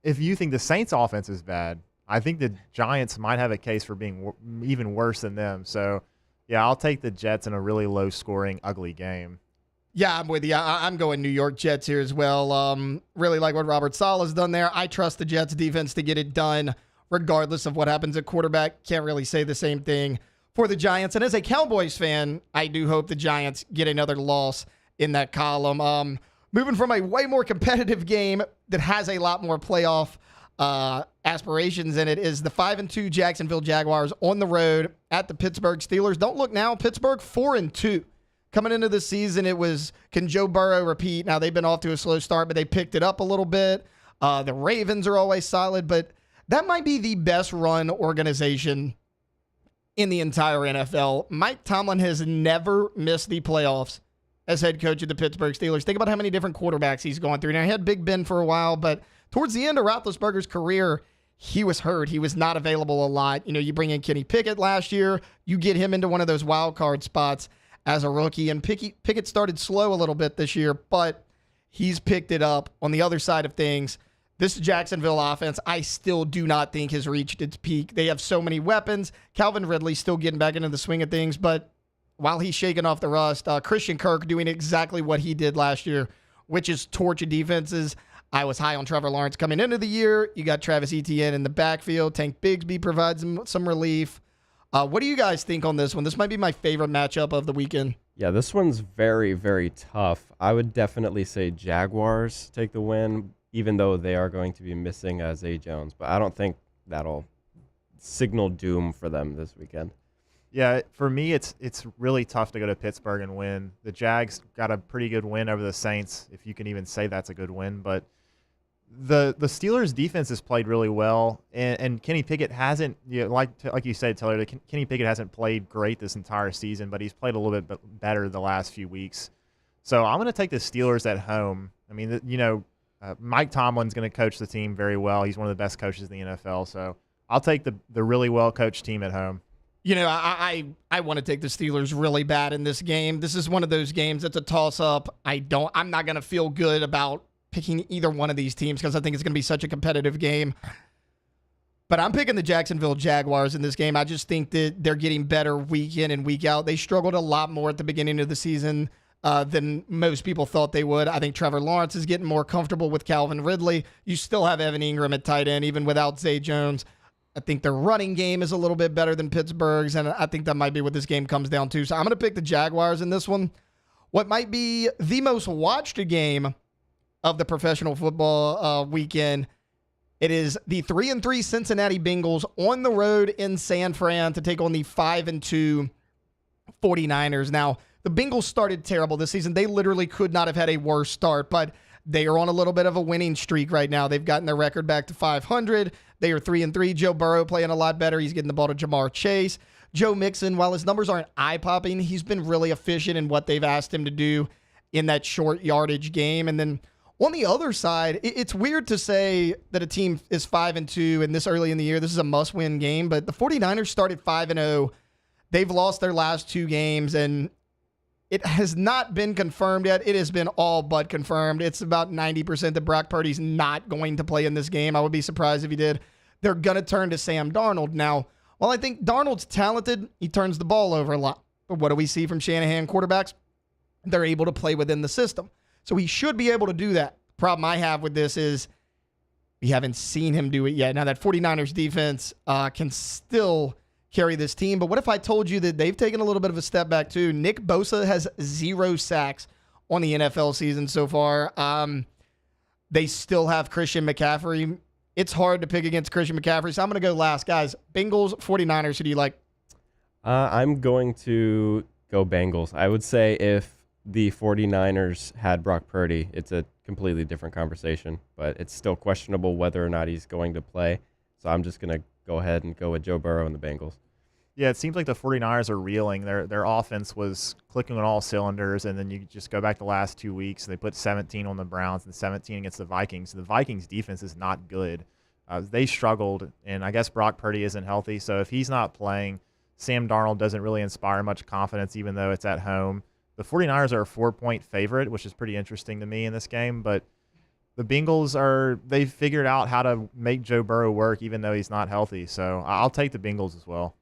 if you think the Saints offense is bad, I think the Giants might have a case for being even worse than them. So, yeah, I'll take the Jets in a really low-scoring, ugly game. Yeah, I'm with you. I'm going New York Jets here as well. Really like what Robert Saleh's done there. I trust the Jets defense to get it done regardless of what happens at quarterback. Can't really say the same thing for the Giants. And as a Cowboys fan, I do hope the Giants get another loss in that column. Moving from a way more competitive game that has a lot more playoff aspirations in it is the 5-2 Jacksonville Jaguars on the road at the Pittsburgh Steelers. Don't look now, Pittsburgh 4-2. Coming into the season, it was, can Joe Burrow repeat? Now, they've been off to a slow start, but they picked it up a little bit. The Ravens are always solid, but that might be the best run organization in the entire NFL. Mike Tomlin has never missed the playoffs as head coach of the Pittsburgh Steelers. Think about how many different quarterbacks he's gone through. Now, he had Big Ben for a while, but towards the end of Roethlisberger's career, he was hurt. He was not available a lot. You bring in Kenny Pickett last year. You get him into one of those wild card spots as a rookie, and Pickett started slow a little bit this year, but he's picked it up. On the other side of things, this Jacksonville offense, I still do not think has reached its peak. They have so many weapons. Calvin Ridley still getting back into the swing of things, but while he's shaking off the rust, Christian Kirk doing exactly what he did last year, which is torch defenses. I was high on Trevor Lawrence coming into the year. You got Travis Etienne in the backfield. Tank Bigsby provides some relief. What do you guys think on this one? This might be my favorite matchup of the weekend. Yeah, this one's very, very tough. I would definitely say Jaguars take the win, even though they are going to be missing Zay Jones. But I don't think that'll signal doom for them this weekend. Yeah, for me, it's really tough to go to Pittsburgh and win. The Jags got a pretty good win over the Saints, if you can even say that's a good win. But the Steelers' defense has played really well, and Kenny Pickett hasn't, like you said, Taylor, Kenny Pickett hasn't played great this entire season, but he's played a little bit better the last few weeks. So I'm going to take the Steelers at home. I mean, Mike Tomlin's going to coach the team very well. He's one of the best coaches in the NFL. So I'll take the really well-coached team at home. I want to take the Steelers really bad in this game. This is one of those games that's a toss-up. I'm not going to feel good about picking either one of these teams because I think it's going to be such a competitive game. But I'm picking the Jacksonville Jaguars in this game. I just think that they're getting better week in and week out. They struggled a lot more at the beginning of the season than most people thought they would. I think Trevor Lawrence is getting more comfortable with Calvin Ridley. You still have Evan Ingram at tight end, even without Zay Jones. I think their running game is a little bit better than Pittsburgh's, and I think that might be what this game comes down to. So I'm going to pick the Jaguars in this one. What might be the most watched game of the professional football weekend, it is the 3-3 Cincinnati Bengals on the road in San Fran to take on the 5-2 49ers. Now, the Bengals started terrible this season. They literally could not have had a worse start, but they are on a little bit of a winning streak right now. They've gotten their record back to 500. They are 3-3. Joe Burrow playing a lot better. He's getting the ball to Jamar Chase. Joe Mixon, while his numbers aren't eye-popping, he's been really efficient in what they've asked him to do in that short yardage game. And then on the other side, it's weird to say that a team is 5-2 and this early in the year, this is a must-win game, but the 49ers started 5-0. They've lost their last 2 games, and it has not been confirmed yet. It has been all but confirmed. It's about 90% that Brock Purdy's not going to play in this game. I would be surprised if he did. They're going to turn to Sam Darnold. Now, while I think Darnold's talented, he turns the ball over a lot. But what do we see from Shanahan quarterbacks? They're able to play within the system. So he should be able to do that. The problem I have with this is we haven't seen him do it yet. Now, that 49ers defense can still carry this team. But what if I told you that they've taken a little bit of a step back too? Nick Bosa has 0 sacks on the NFL season so far. They still have Christian McCaffrey. It's hard to pick against Christian McCaffrey, so I'm going to go last. Guys, Bengals, 49ers, who do you like? I'm going to go Bengals. I would say if the 49ers had Brock Purdy, it's a completely different conversation, but it's still questionable whether or not he's going to play. So I'm just going to go ahead and go with Joe Burrow and the Bengals. Yeah, it seems like the 49ers are reeling. Their offense was clicking on all cylinders, and then you just go back the last 2 weeks, and they put 17 on the Browns and 17 against the Vikings. The Vikings' defense is not good. They struggled, and I guess Brock Purdy isn't healthy, so if he's not playing, Sam Darnold doesn't really inspire much confidence, even though it's at home. The 49ers are a 4-point favorite, which is pretty interesting to me in this game, but the Bengals they've figured out how to make Joe Burrow work, even though he's not healthy, so I'll take the Bengals as well.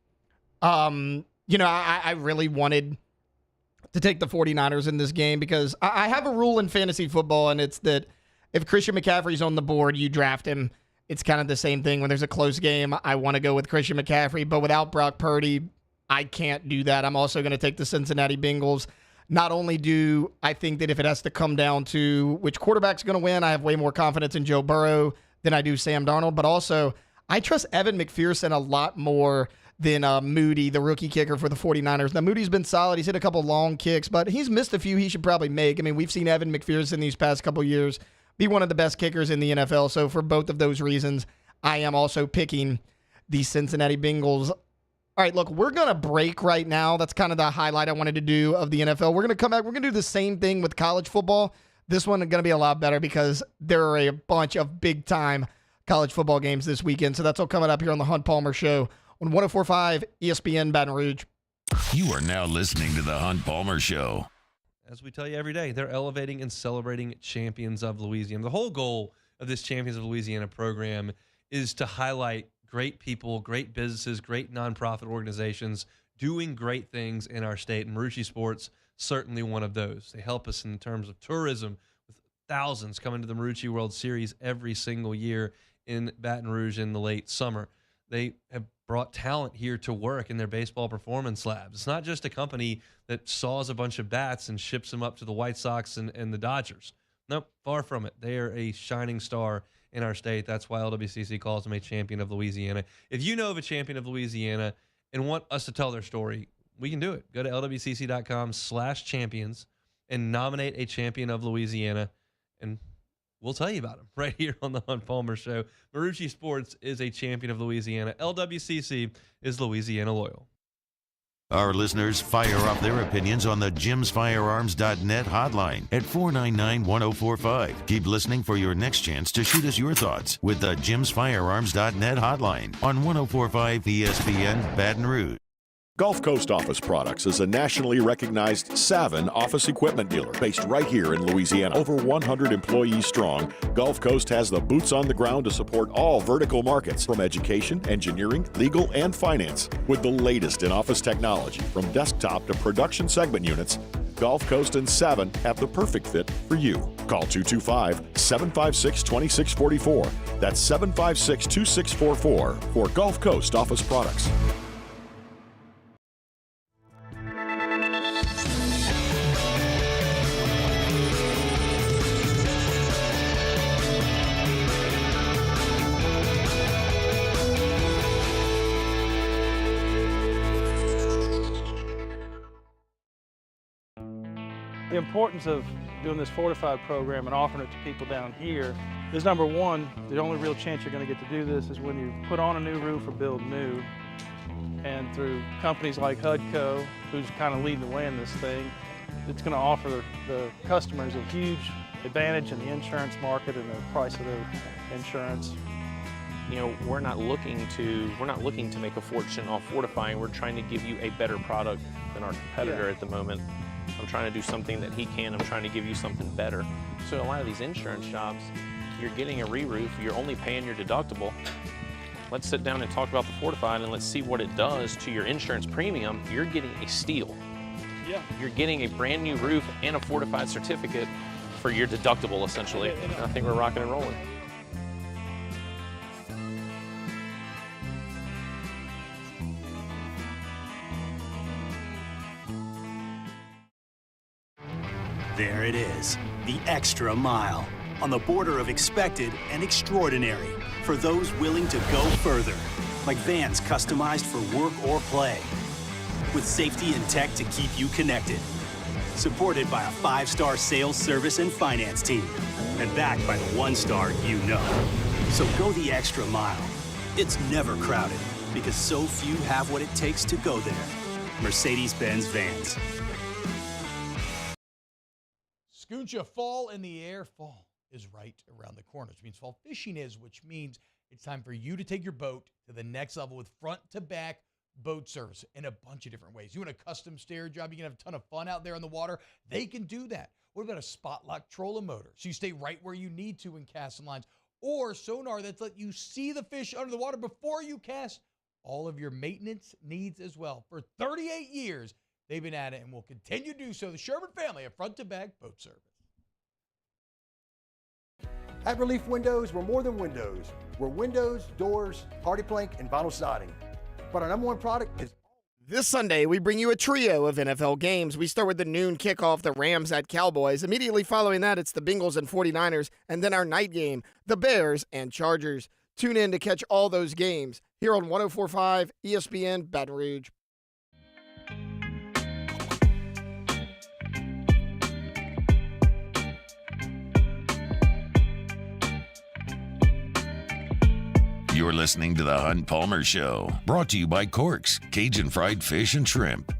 I really wanted to take the 49ers in this game because I have a rule in fantasy football, and it's that if Christian McCaffrey's on the board, you draft him. It's kind of the same thing when there's a close game. I want to go with Christian McCaffrey, but without Brock Purdy, I can't do that. I'm also going to take the Cincinnati Bengals. Not only do I think that if it has to come down to which quarterback's going to win, I have way more confidence in Joe Burrow than I do Sam Darnold, but also I trust Evan McPherson a lot more than Moody, the rookie kicker for the 49ers. Now, Moody's been solid. He's hit a couple long kicks, but he's missed a few he should probably make. I mean, we've seen Evan McPherson these past couple years be one of the best kickers in the NFL. So for both of those reasons, I am also picking the Cincinnati Bengals. All right, look, we're going to break right now. That's kind of the highlight I wanted to do of the NFL. We're going to come back. We're going to do the same thing with college football. This one is going to be a lot better because there are a bunch of big-time college football games this weekend. So that's all coming up here on the Hunt Palmer Show on 104.5 ESPN Baton Rouge. You are now listening to the Hunt Palmer Show. As we tell you every day, they're elevating and celebrating champions of Louisiana. The whole goal of this Champions of Louisiana program is to highlight great people, great businesses, great nonprofit organizations doing great things in our state. And Marucci Sports, certainly one of those. They help us in terms of tourism, with thousands coming to the Marucci World Series every single year in Baton Rouge in the late summer. They have brought talent here to work in their baseball performance labs. It's not just a company that saws a bunch of bats and ships them up to the White Sox and the Dodgers. Nope, far from it. They are a shining star in our state. That's why LWCC calls them a champion of Louisiana. If you know of a champion of Louisiana and want us to tell their story, we can do it. Go to lwcc.com/champions and nominate a champion of Louisiana, and we'll tell you about them right here on the Hunt Palmer Show. Marucci Sports is a champion of Louisiana. LWCC is Louisiana loyal. Our listeners fire off their opinions on the jimsfirearms.net hotline at 499-1045. Keep listening for your next chance to shoot us your thoughts with the jimsfirearms.net hotline on 104.5 ESPN Baton Rouge. Gulf Coast Office Products is a nationally recognized Savin office equipment dealer based right here in Louisiana. Over 100 employees strong, Gulf Coast has the boots on the ground to support all vertical markets from education, engineering, legal, and finance. With the latest in office technology from desktop to production segment units, Gulf Coast and Savin have the perfect fit for you. Call 225-756-2644. That's 756-2644 for Gulf Coast Office Products. The importance of doing this fortified program and offering it to people down here is, number one, the only real chance you're going to get to do this is when you put on a new roof or build new. And through companies like HUDCO, who's kind of leading the way in this thing, it's going to offer the customers a huge advantage in the insurance market and the price of their insurance. You know, we're not looking to make a fortune off fortifying. We're trying to give you a better product than our competitor at the moment. I'm trying to do something that he can. I'm trying to give you something better. So a lot of these insurance shops, you're getting a re-roof, you're only paying your deductible. Let's sit down and talk about the fortified and let's see what it does to your insurance premium. You're getting a steal. Yeah. You're getting a brand new roof and a fortified certificate for your deductible, essentially. And I think we're rocking and rolling. There it is, the extra mile, on the border of expected and extraordinary, for those willing to go further, like vans customized for work or play, with safety and tech to keep you connected, supported by a 5-star sales, service, and finance team, and backed by the 1-star you know. So go the extra mile. It's never crowded, because so few have what it takes to go there. Mercedes-Benz Vans. Scooncha, fall in the air. Fall is right around the corner, which means fall fishing is, which means it's time for you to take your boat to the next level with front-to-back boat service in a bunch of different ways. You want a custom stair job, you can have a ton of fun out there in the water. They can do that. What about a spot lock trolling motor? So you stay right where you need to in casting lines. Or sonar that's let you see the fish under the water before you cast. All of your maintenance needs as well. For 38 years, they've been at it and will continue to do so. The Sherman family of front-to-back boat service. At Relief Windows, we're more than windows. We're windows, doors, hardy plank, and vinyl siding. But our number one product is... This Sunday, we bring you a trio of NFL games. We start with the noon kickoff, the Rams at Cowboys. Immediately following that, it's the Bengals and 49ers. And then our night game, the Bears and Chargers. Tune in to catch all those games here on 104.5 ESPN Baton Rouge. You're listening to The Hunt Palmer Show, brought to you by Corks, Cajun Fried Fish and Shrimp.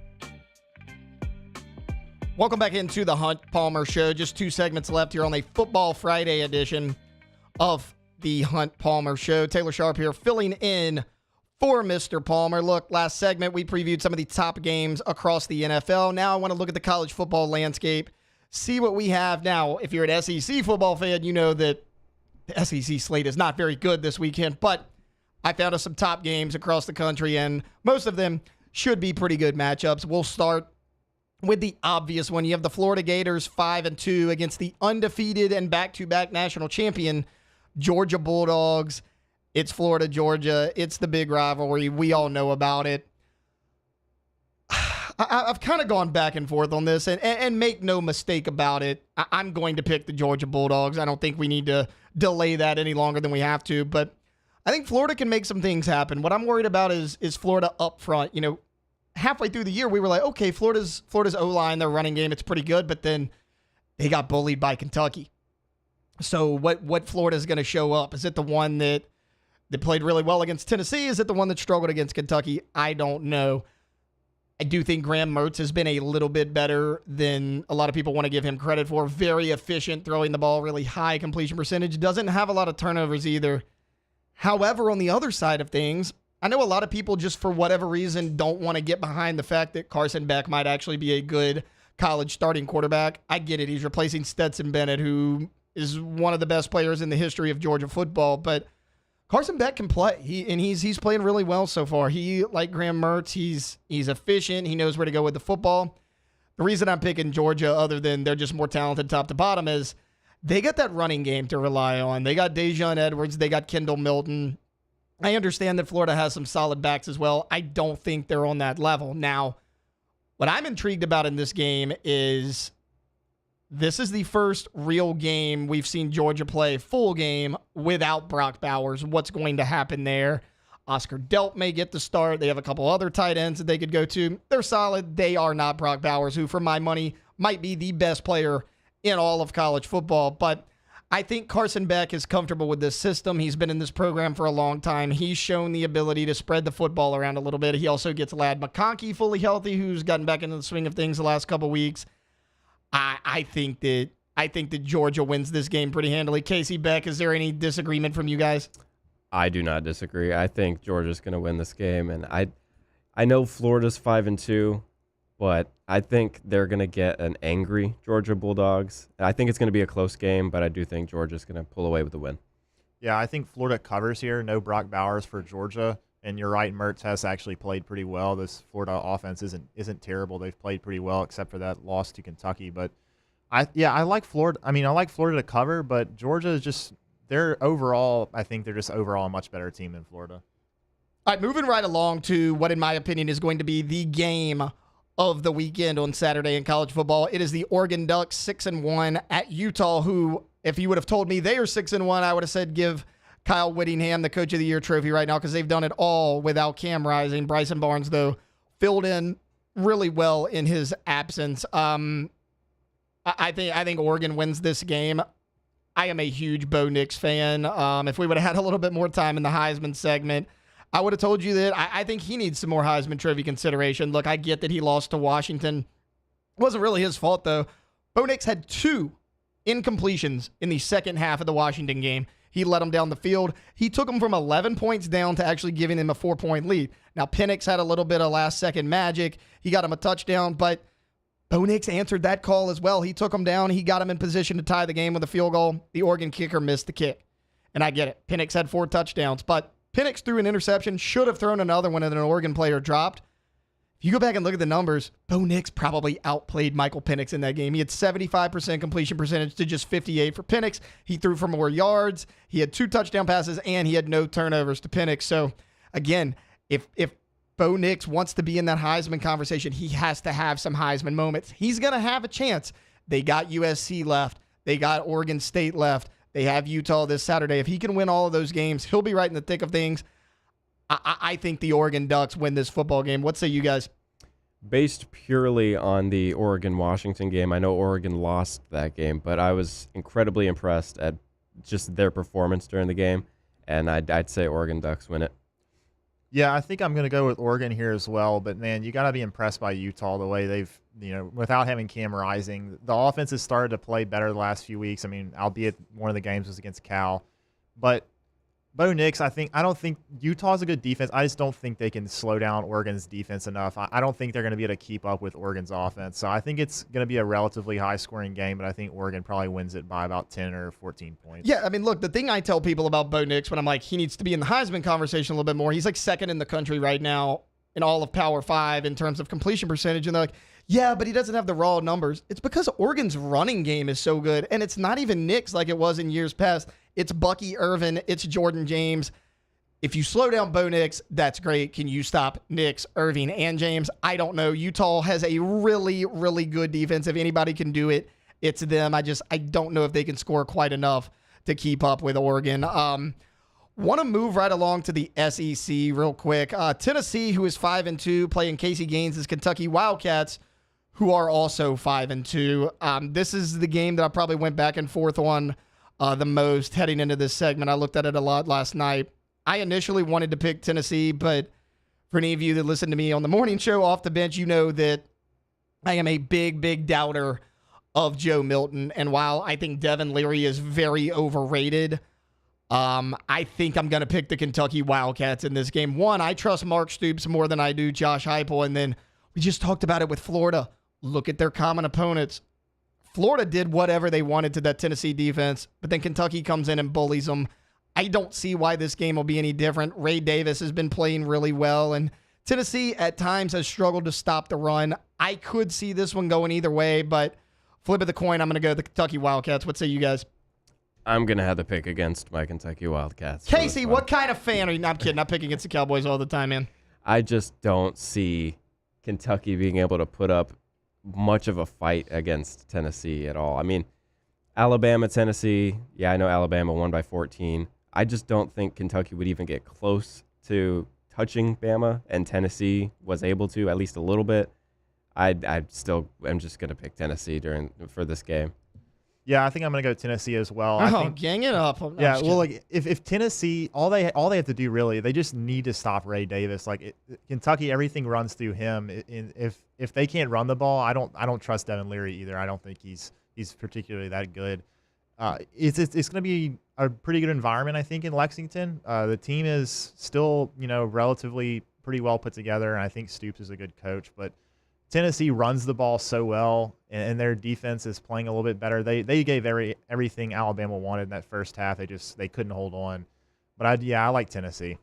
Welcome back into the Hunt Palmer Show. Just 2 segments left here on a Football Friday edition of the Hunt Palmer Show. Taylor Sharp here filling in for Mr. Palmer. Look, last segment we previewed some of the top games across the NFL. Now I want to look at the college football landscape, see what we have now. If you're an SEC football fan, you know that the SEC slate is not very good this weekend, but I found us some top games across the country, and most of them should be pretty good matchups. We'll start with the obvious one. You have the Florida Gators 5-2 against the undefeated and back-to-back national champion Georgia Bulldogs. It's Florida, Georgia. It's the big rivalry. We all know about it. I've kind of gone back and forth on this, and make no mistake about it, I'm going to pick the Georgia Bulldogs. I don't think we need to delay that any longer than we have to, but I think Florida can make some things happen. What I'm worried about is Florida up front. You know, halfway through the year, we were like, okay, Florida's O-line, their running game, it's pretty good, but then they got bullied by Kentucky. So what Florida's going to show up? Is it the one that played really well against Tennessee? Is it the one that struggled against Kentucky? I don't know. I do think Graham Mertz has been a little bit better than a lot of people want to give him credit for. Very efficient, throwing the ball, really high completion percentage. Doesn't have a lot of turnovers either. However, on the other side of things, I know a lot of people just for whatever reason don't want to get behind the fact that Carson Beck might actually be a good college starting quarterback. I get it. He's replacing Stetson Bennett, who is one of the best players in the history of Georgia football. But Carson Beck can play. He's playing really well so far. He, like Graham Mertz, he's efficient. He knows where to go with the football. The reason I'm picking Georgia, other than they're just more talented top to bottom, is they got that running game to rely on. They got Dejon Edwards. They got Kendall Milton. I understand that Florida has some solid backs as well. I don't think they're on that level. Now, what I'm intrigued about in this game is this is the first real game we've seen Georgia play full game without Brock Bowers. What's going to happen there? Oscar Delp may get the start. They have a couple other tight ends that they could go to. They're solid. They are not Brock Bowers, who, for my money, might be the best player in all of college football. But I think Carson Beck is comfortable with this system. He's been in this program for a long time. He's shown the ability to spread the football around a little bit. He also gets Ladd McConkey fully healthy, who's gotten back into the swing of things the last couple weeks. I think that Georgia wins this game pretty handily. Casey, Beck, is there any disagreement from you guys? I do not disagree. I think Georgia's going to win this game, and I know Florida's 5-2, but I think they're going to get an angry Georgia Bulldogs. I think it's going to be a close game, but I do think Georgia's going to pull away with the win. Yeah, I think Florida covers here. No Brock Bowers for Georgia, and you're right. Mertz has actually played pretty well. This Florida offense isn't terrible. They've played pretty well, except for that loss to Kentucky. But I like Florida. I like Florida to cover, but Georgia is just. I think they're just overall a much better team than Florida. All right, moving right along to what, in my opinion, is going to be the game of the weekend on Saturday in college football. It is the Oregon Ducks 6-1 at Utah, who, if you would have told me they are 6-1, I would have said give Kyle Whittingham the Coach of the Year trophy right now, because they've done it all without Cam Rising. Bryson Barnes, though, filled in really well in his absence. I think Oregon wins this game. I am a huge Bo Nix fan. If we would have had a little bit more time in the Heisman segment, I would have told you that I think he needs some more Heisman Trophy consideration. Look, I get that he lost to Washington. It wasn't really his fault, though. Bo Nix had 2 incompletions in the second half of the Washington game. He let them down the field. He took them from 11 points down to actually giving them a 4-point lead. Now, Penix had a little bit of last-second magic. He got him a touchdown, but Bo Nix answered that call as well. He took him down. He got him in position to tie the game with a field goal. The Oregon kicker missed the kick. And I get it. Penix had 4 touchdowns, but Penix threw an interception, should have thrown another one, and an Oregon player dropped. If you go back and look at the numbers, Bo Nix probably outplayed Michael Penix in that game. He had 75% completion percentage to just 58 for Penix. He threw for more yards. He had 2 touchdown passes, and he had no turnovers to Penix. So, again, if Bo Nix wants to be in that Heisman conversation, he has to have some Heisman moments. He's going to have a chance. They got USC left. They got Oregon State left. They have Utah this Saturday. If he can win all of those games, he'll be right in the thick of things. I think the Oregon Ducks win this football game. What say you guys? Based purely on the Oregon-Washington game, I know Oregon lost that game, but I was incredibly impressed at just their performance during the game, and I'd say Oregon Ducks win it. Yeah, I think I'm going to go with Oregon here as well. But, man, you got to be impressed by Utah, the way they've, without having Cam Rising. The offense has started to play better the last few weeks. Albeit one of the games was against Cal. But Bo Nix, I don't think Utah's a good defense. I just don't think they can slow down Oregon's defense enough. I don't think they're going to be able to keep up with Oregon's offense. So I think it's going to be a relatively high-scoring game, but I think Oregon probably wins it by about 10 or 14 points. Yeah, look, the thing I tell people about Bo Nix when I'm like, he needs to be in the Heisman conversation a little bit more, he's like second in the country right now in all of Power 5 in terms of completion percentage, and they're like, yeah, but he doesn't have the raw numbers. It's because Oregon's running game is so good, and it's not even Nix like it was in years past. It's Bucky Irvin. It's Jordan James. If you slow down Bo Nix, that's great. Can you stop Nix, Irving, and James? I don't know. Utah has a really, really good defense. If anybody can do it, it's them. I don't know if they can score quite enough to keep up with Oregon. Want to move right along to the SEC real quick. Tennessee, who is 5-2, playing Casey Gaines' Kentucky Wildcats, who are also 5-2. This is the game that I probably went back and forth on the most heading into this segment. I looked at it a lot last night. I initially wanted to pick Tennessee, but for any of you that listen to me on the morning show off the bench, you know that I am a big, big doubter of Joe Milton. And while I think Devin Leary is very overrated, I think I'm going to pick the Kentucky Wildcats in this game. One, I trust Mark Stoops more than I do Josh Heupel. And then we just talked about it with Florida. Look at their common opponents. Florida did whatever they wanted to that Tennessee defense, but then Kentucky comes in and bullies them. I don't see why this game will be any different. Ray Davis has been playing really well, and Tennessee at times has struggled to stop the run. I could see this one going either way, but flip of the coin, I'm going to go the Kentucky Wildcats. What say you guys? I'm going to have to pick against my Kentucky Wildcats. for this Casey, one. what kind of fan are you? No, I'm kidding. I pick against the Cowboys all the time, man. I just don't see Kentucky being able to put up much of a fight against Tennessee at all. I mean, Alabama, Tennessee, yeah, I know Alabama won by 14. I just don't think Kentucky would even get close to touching Bama, and Tennessee was able to, at least a little bit. I'm just going to pick Tennessee for this game. Yeah, I think I'm going to go Tennessee as well. Gang it up. No, Yeah, well, like if Tennessee, all they have to do really, they just need to stop Ray Davis. Like Kentucky, everything runs through him. If they can't run the ball, I don't trust Devin Leary either. I don't think he's particularly that good. It's going to be a pretty good environment, I think, in Lexington. The team is still relatively pretty well put together, and I think Stoops is a good coach, but Tennessee runs the ball so well, and their defense is playing a little bit better. They gave everything Alabama wanted in that first half. They couldn't hold on. But I like Tennessee.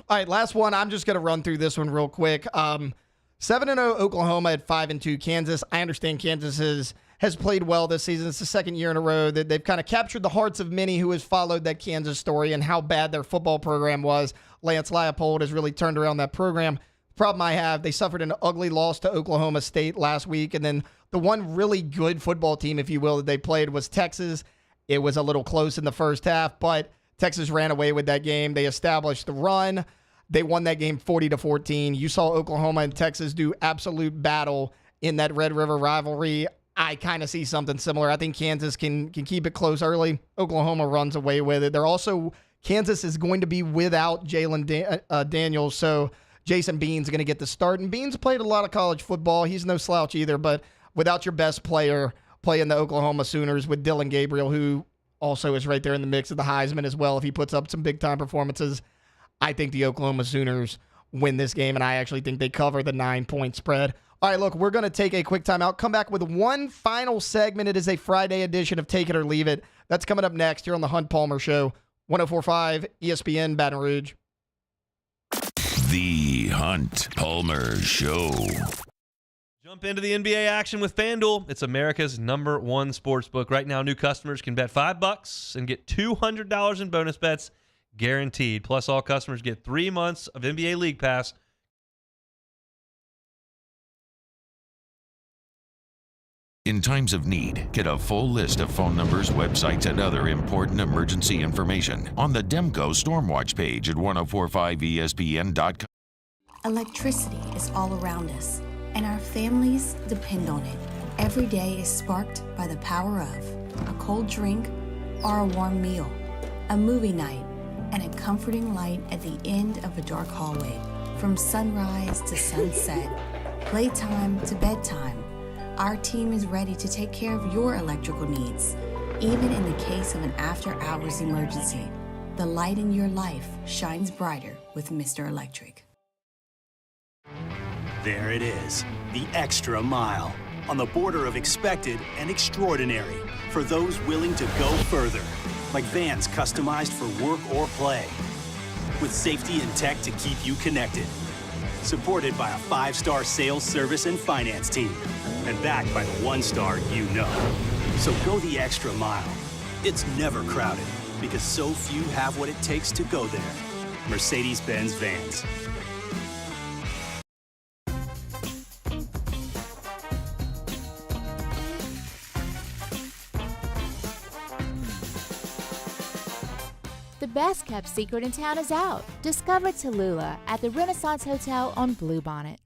All right, last one. I'm just going to run through this one real quick. 7-0 Oklahoma at 5-2 Kansas. I understand Kansas has played well this season. It's the second year in a row that they've kind of captured the hearts of many who has followed that Kansas story and how bad their football program was. Lance Leipold has really turned around that program. Problem I have, they suffered an ugly loss to Oklahoma State last week, and then the one really good football team, if you will, that they played was Texas. It was a little close in the first half, but Texas ran away with that game. They established the run. They won that game 40-14. You saw Oklahoma and Texas do absolute battle in that Red River rivalry. I kind of see something similar. I think Kansas can keep it close early. Oklahoma runs away with it. Kansas is going to be without Jalen Daniels, so Jason Bean's going to get the start. And Bean's played a lot of college football. He's no slouch either, but without your best player playing the Oklahoma Sooners with Dylan Gabriel, who also is right there in the mix of the Heisman as well if he puts up some big-time performances, I think the Oklahoma Sooners win this game, and I actually think they cover the 9-point spread. All right, look, we're going to take a quick timeout, come back with one final segment. It is a Friday edition of Take It or Leave It. That's coming up next here on the Hunt Palmer Show, 104.5 ESPN Baton Rouge. The Hunt Palmer Show. Jump into the NBA action with FanDuel. It's America's #1 sports book. Right now, new customers can bet $5 and get $200 in bonus bets guaranteed. Plus, all customers get 3 months of NBA League Pass. In times of need, get a full list of phone numbers, websites, and other important emergency information on the Demco Stormwatch page at 1045ESPN.com. Electricity is all around us, and our families depend on it. Every day is sparked by the power of a cold drink or a warm meal, a movie night, and a comforting light at the end of a dark hallway. From sunrise to sunset, playtime to bedtime, our team is ready to take care of your electrical needs. Even in the case of an after-hours emergency, the light in your life shines brighter with Mr. Electric. There it is, the extra mile, on the border of expected and extraordinary, for those willing to go further, like vans customized for work or play, with safety and tech to keep you connected, supported by a 5-star sales, service, and finance team, and backed by the 1-star you know. So go the extra mile. It's never crowded, because so few have what it takes to go there. Mercedes-Benz Vans. The best kept secret in town is out. Discover Tallulah at the Renaissance Hotel on Bluebonnet.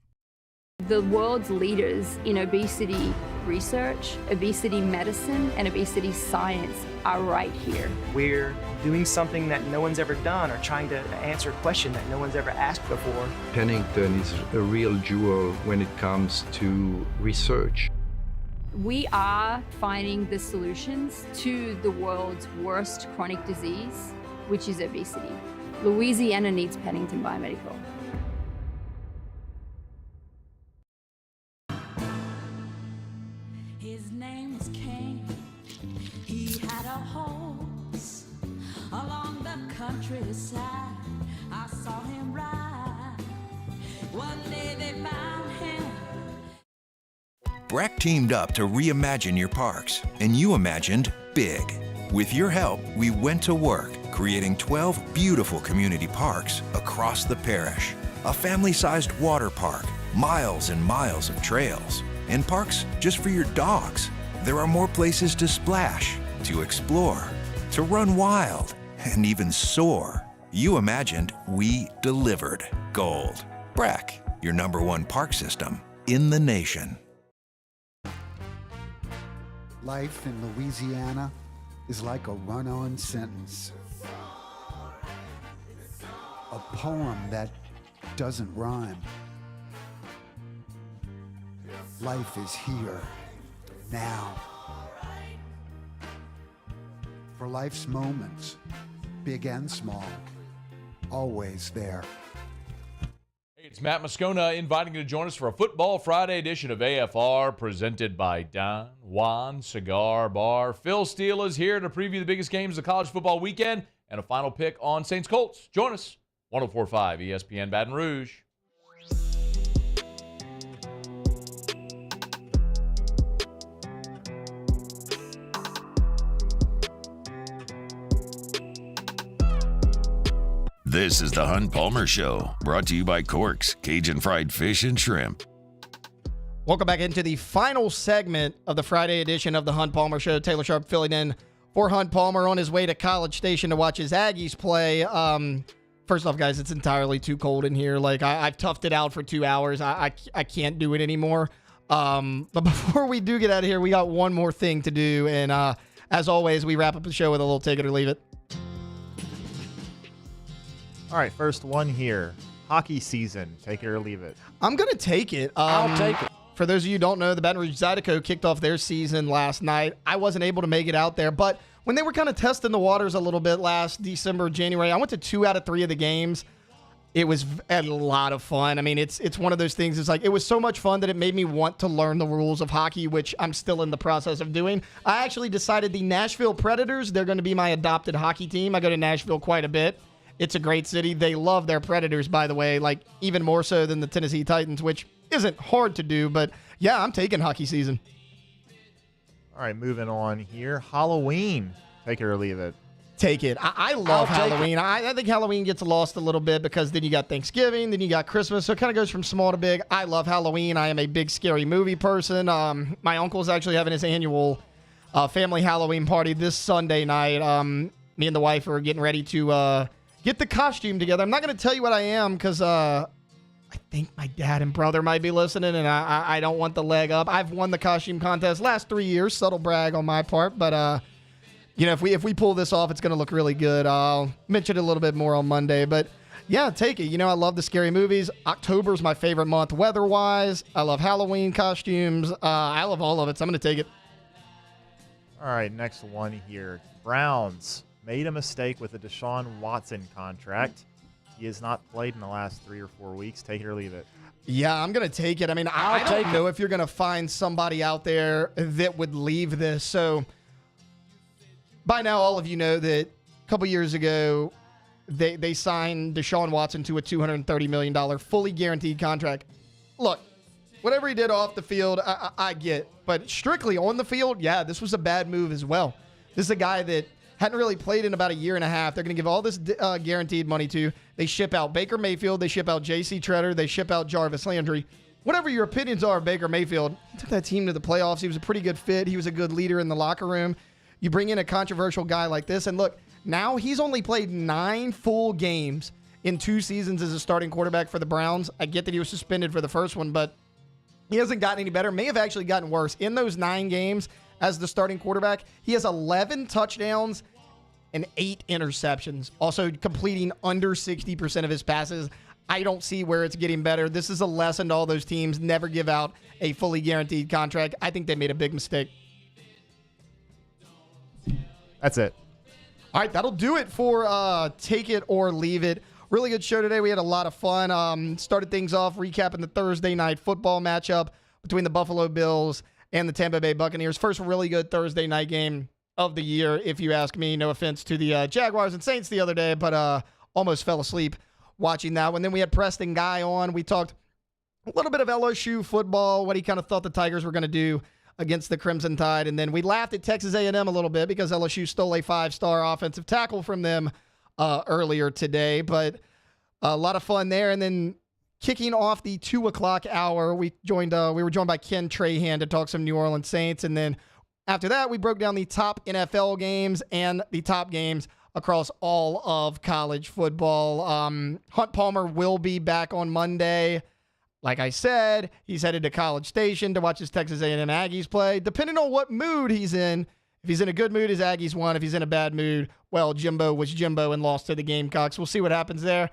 The world's leaders in obesity research, obesity medicine, and obesity science are right here. We're doing something that no one's ever done or trying to answer a question that no one's ever asked before. Pennington is a real jewel when it comes to research. We are finding the solutions to the world's worst chronic disease, which is obesity. Louisiana needs Pennington Biomedical. His name was King. He had a horse along the countryside. I saw him ride One day they found him. BRAC teamed up to reimagine your parks, and you imagined big. With your help, we went to work, creating 12 beautiful community parks across the parish. A family-sized water park, miles and miles of trails, and parks just for your dogs. There are more places to splash, to explore, to run wild, and even soar. You imagined, we delivered. Gold. BRAC, your #1 park system in the nation. Life in Louisiana is like a run-on sentence. A poem that doesn't rhyme. Life is here, now. For life's moments, big and small, always there. Hey, it's Matt Moscona inviting you to join us for a Football Friday edition of AFR presented by Don Juan Cigar Bar. Phil Steele is here to preview the biggest games of college football weekend and a final pick on Saints Colts. Join us, 104.5 ESPN Baton Rouge. This is the Hunt Palmer Show, brought to you by Corks, Cajun Fried Fish and Shrimp. Welcome back into the final segment of the Friday edition of the Hunt Palmer Show. Taylor Sharp filling in for Hunt Palmer on his way to College Station to watch his Aggies play. First off, guys, it's entirely too cold in here. Like, I've toughed it out for 2 hours. I can't do it anymore. But before we do get out of here, we got one more thing to do. And as always, we wrap up the show with a little take it or leave it. All right, first one here. Hockey season. Take it or leave it. I'm going to take it. I'll take it. For those of you who don't know, the Baton Rouge Zydeco kicked off their season last night. I wasn't able to make it out there, but when they were kind of testing the waters a little bit last December, January, I went to 2 out of 3 of the games. It was a lot of fun. I mean, it's one of those things. It's like, it was so much fun that it made me want to learn the rules of hockey, which I'm still in the process of doing. I actually decided the Nashville Predators, they're going to be my adopted hockey team. I go to Nashville quite a bit. It's a great city. They love their Predators, by the way, like even more so than the Tennessee Titans, which isn't hard to do. But yeah, I'm taking hockey season. All right, moving on here. Halloween. Take it or leave it. Take it. I love Halloween. I think Halloween gets lost a little bit because then you got Thanksgiving, then you got Christmas. So it kind of goes from small to big. I love Halloween. I am a big scary movie person. My uncle's actually having his annual family Halloween party this Sunday night. Me and the wife are getting ready to get the costume together. I'm not going to tell you what I am because I think my dad and brother might be listening, and I don't want the leg up. I've won the costume contest last 3 years. Subtle brag on my part, but you know, if we pull this off, it's going to look really good. I'll mention it a little bit more on Monday, but yeah, take it. You know, I love the scary movies. October's my favorite month weather-wise. I love Halloween costumes. I love all of it, so I'm going to take it. All right, next one here. Browns made a mistake with the Deshaun Watson contract. He has not played in the last 3 or 4 weeks. Take it or leave it. Yeah, I'm going to take it. I mean, I don't know if you're going to find somebody out there that would leave this. So by now, all of you know that a couple years ago, they signed Deshaun Watson to a $230 million fully guaranteed contract. Look, whatever he did off the field, I get. But strictly on the field, yeah, this was a bad move as well. This is a guy that hadn't really played in about a year and a half. They're going to give all this guaranteed money to. They ship out Baker Mayfield. They ship out J.C. Treader. They ship out Jarvis Landry. Whatever your opinions are of Baker Mayfield, he took that team to the playoffs. He was a pretty good fit. He was a good leader in the locker room. You bring in a controversial guy like this, and look, now he's only played 9 full games in 2 seasons as a starting quarterback for the Browns. I get that he was suspended for the first one, but he hasn't gotten any better. May have actually gotten worse. In those 9 games as the starting quarterback, he has 11 touchdowns and 8 interceptions, also completing under 60% of his passes. I don't see where it's getting better. This is a lesson to all those teams. Never give out a fully guaranteed contract. I think they made a big mistake. That's it. All right, that'll do it for Take It or Leave It. Really good show today. We had a lot of fun. Started things off recapping the Thursday night football matchup between the Buffalo Bills and the Tampa Bay Buccaneers. First really good Thursday night game of the year, if you ask me. No offense to the Jaguars and Saints the other day, but almost fell asleep watching that one. Then we had Preston Guy on. We talked a little bit of LSU football, what he kind of thought the Tigers were going to do against the Crimson Tide. And then we laughed at Texas A&M a little bit because LSU stole a 5-star offensive tackle from them earlier today. But a lot of fun there. And then kicking off the 2 o'clock hour, we were joined by Ken Trahan to talk some New Orleans Saints. And then after that, we broke down the top NFL games and the top games across all of college football. Hunt Palmer will be back on Monday. Like I said, he's headed to College Station to watch his Texas A&M Aggies play. Depending on what mood he's in, if he's in a good mood, his Aggies won. If he's in a bad mood, well, Jimbo was Jimbo and lost to the Gamecocks. We'll see what happens there.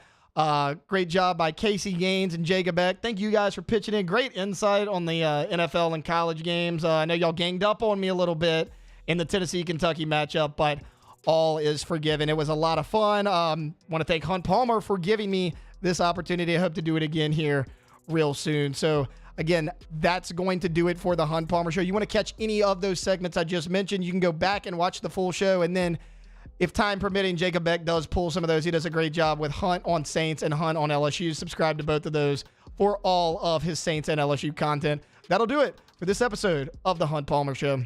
Great job by Casey Gaines and Jacob Beck. Thank you guys for pitching in. Great insight on the NFL and college games. I know y'all ganged up on me a little bit in the Tennessee-Kentucky matchup, but all is forgiven. It was a lot of fun. Want to thank Hunt Palmer for giving me this opportunity. I hope to do it again here real soon. So again, that's going to do it for the Hunt Palmer Show. You want to catch any of those segments I just mentioned, you can go back and watch the full show. And then if time permitting, Jacob Beck does pull some of those. He does a great job with Hunt on Saints and Hunt on LSU. Subscribe to both of those for all of his Saints and LSU content. That'll do it for this episode of the Hunt Palmer Show.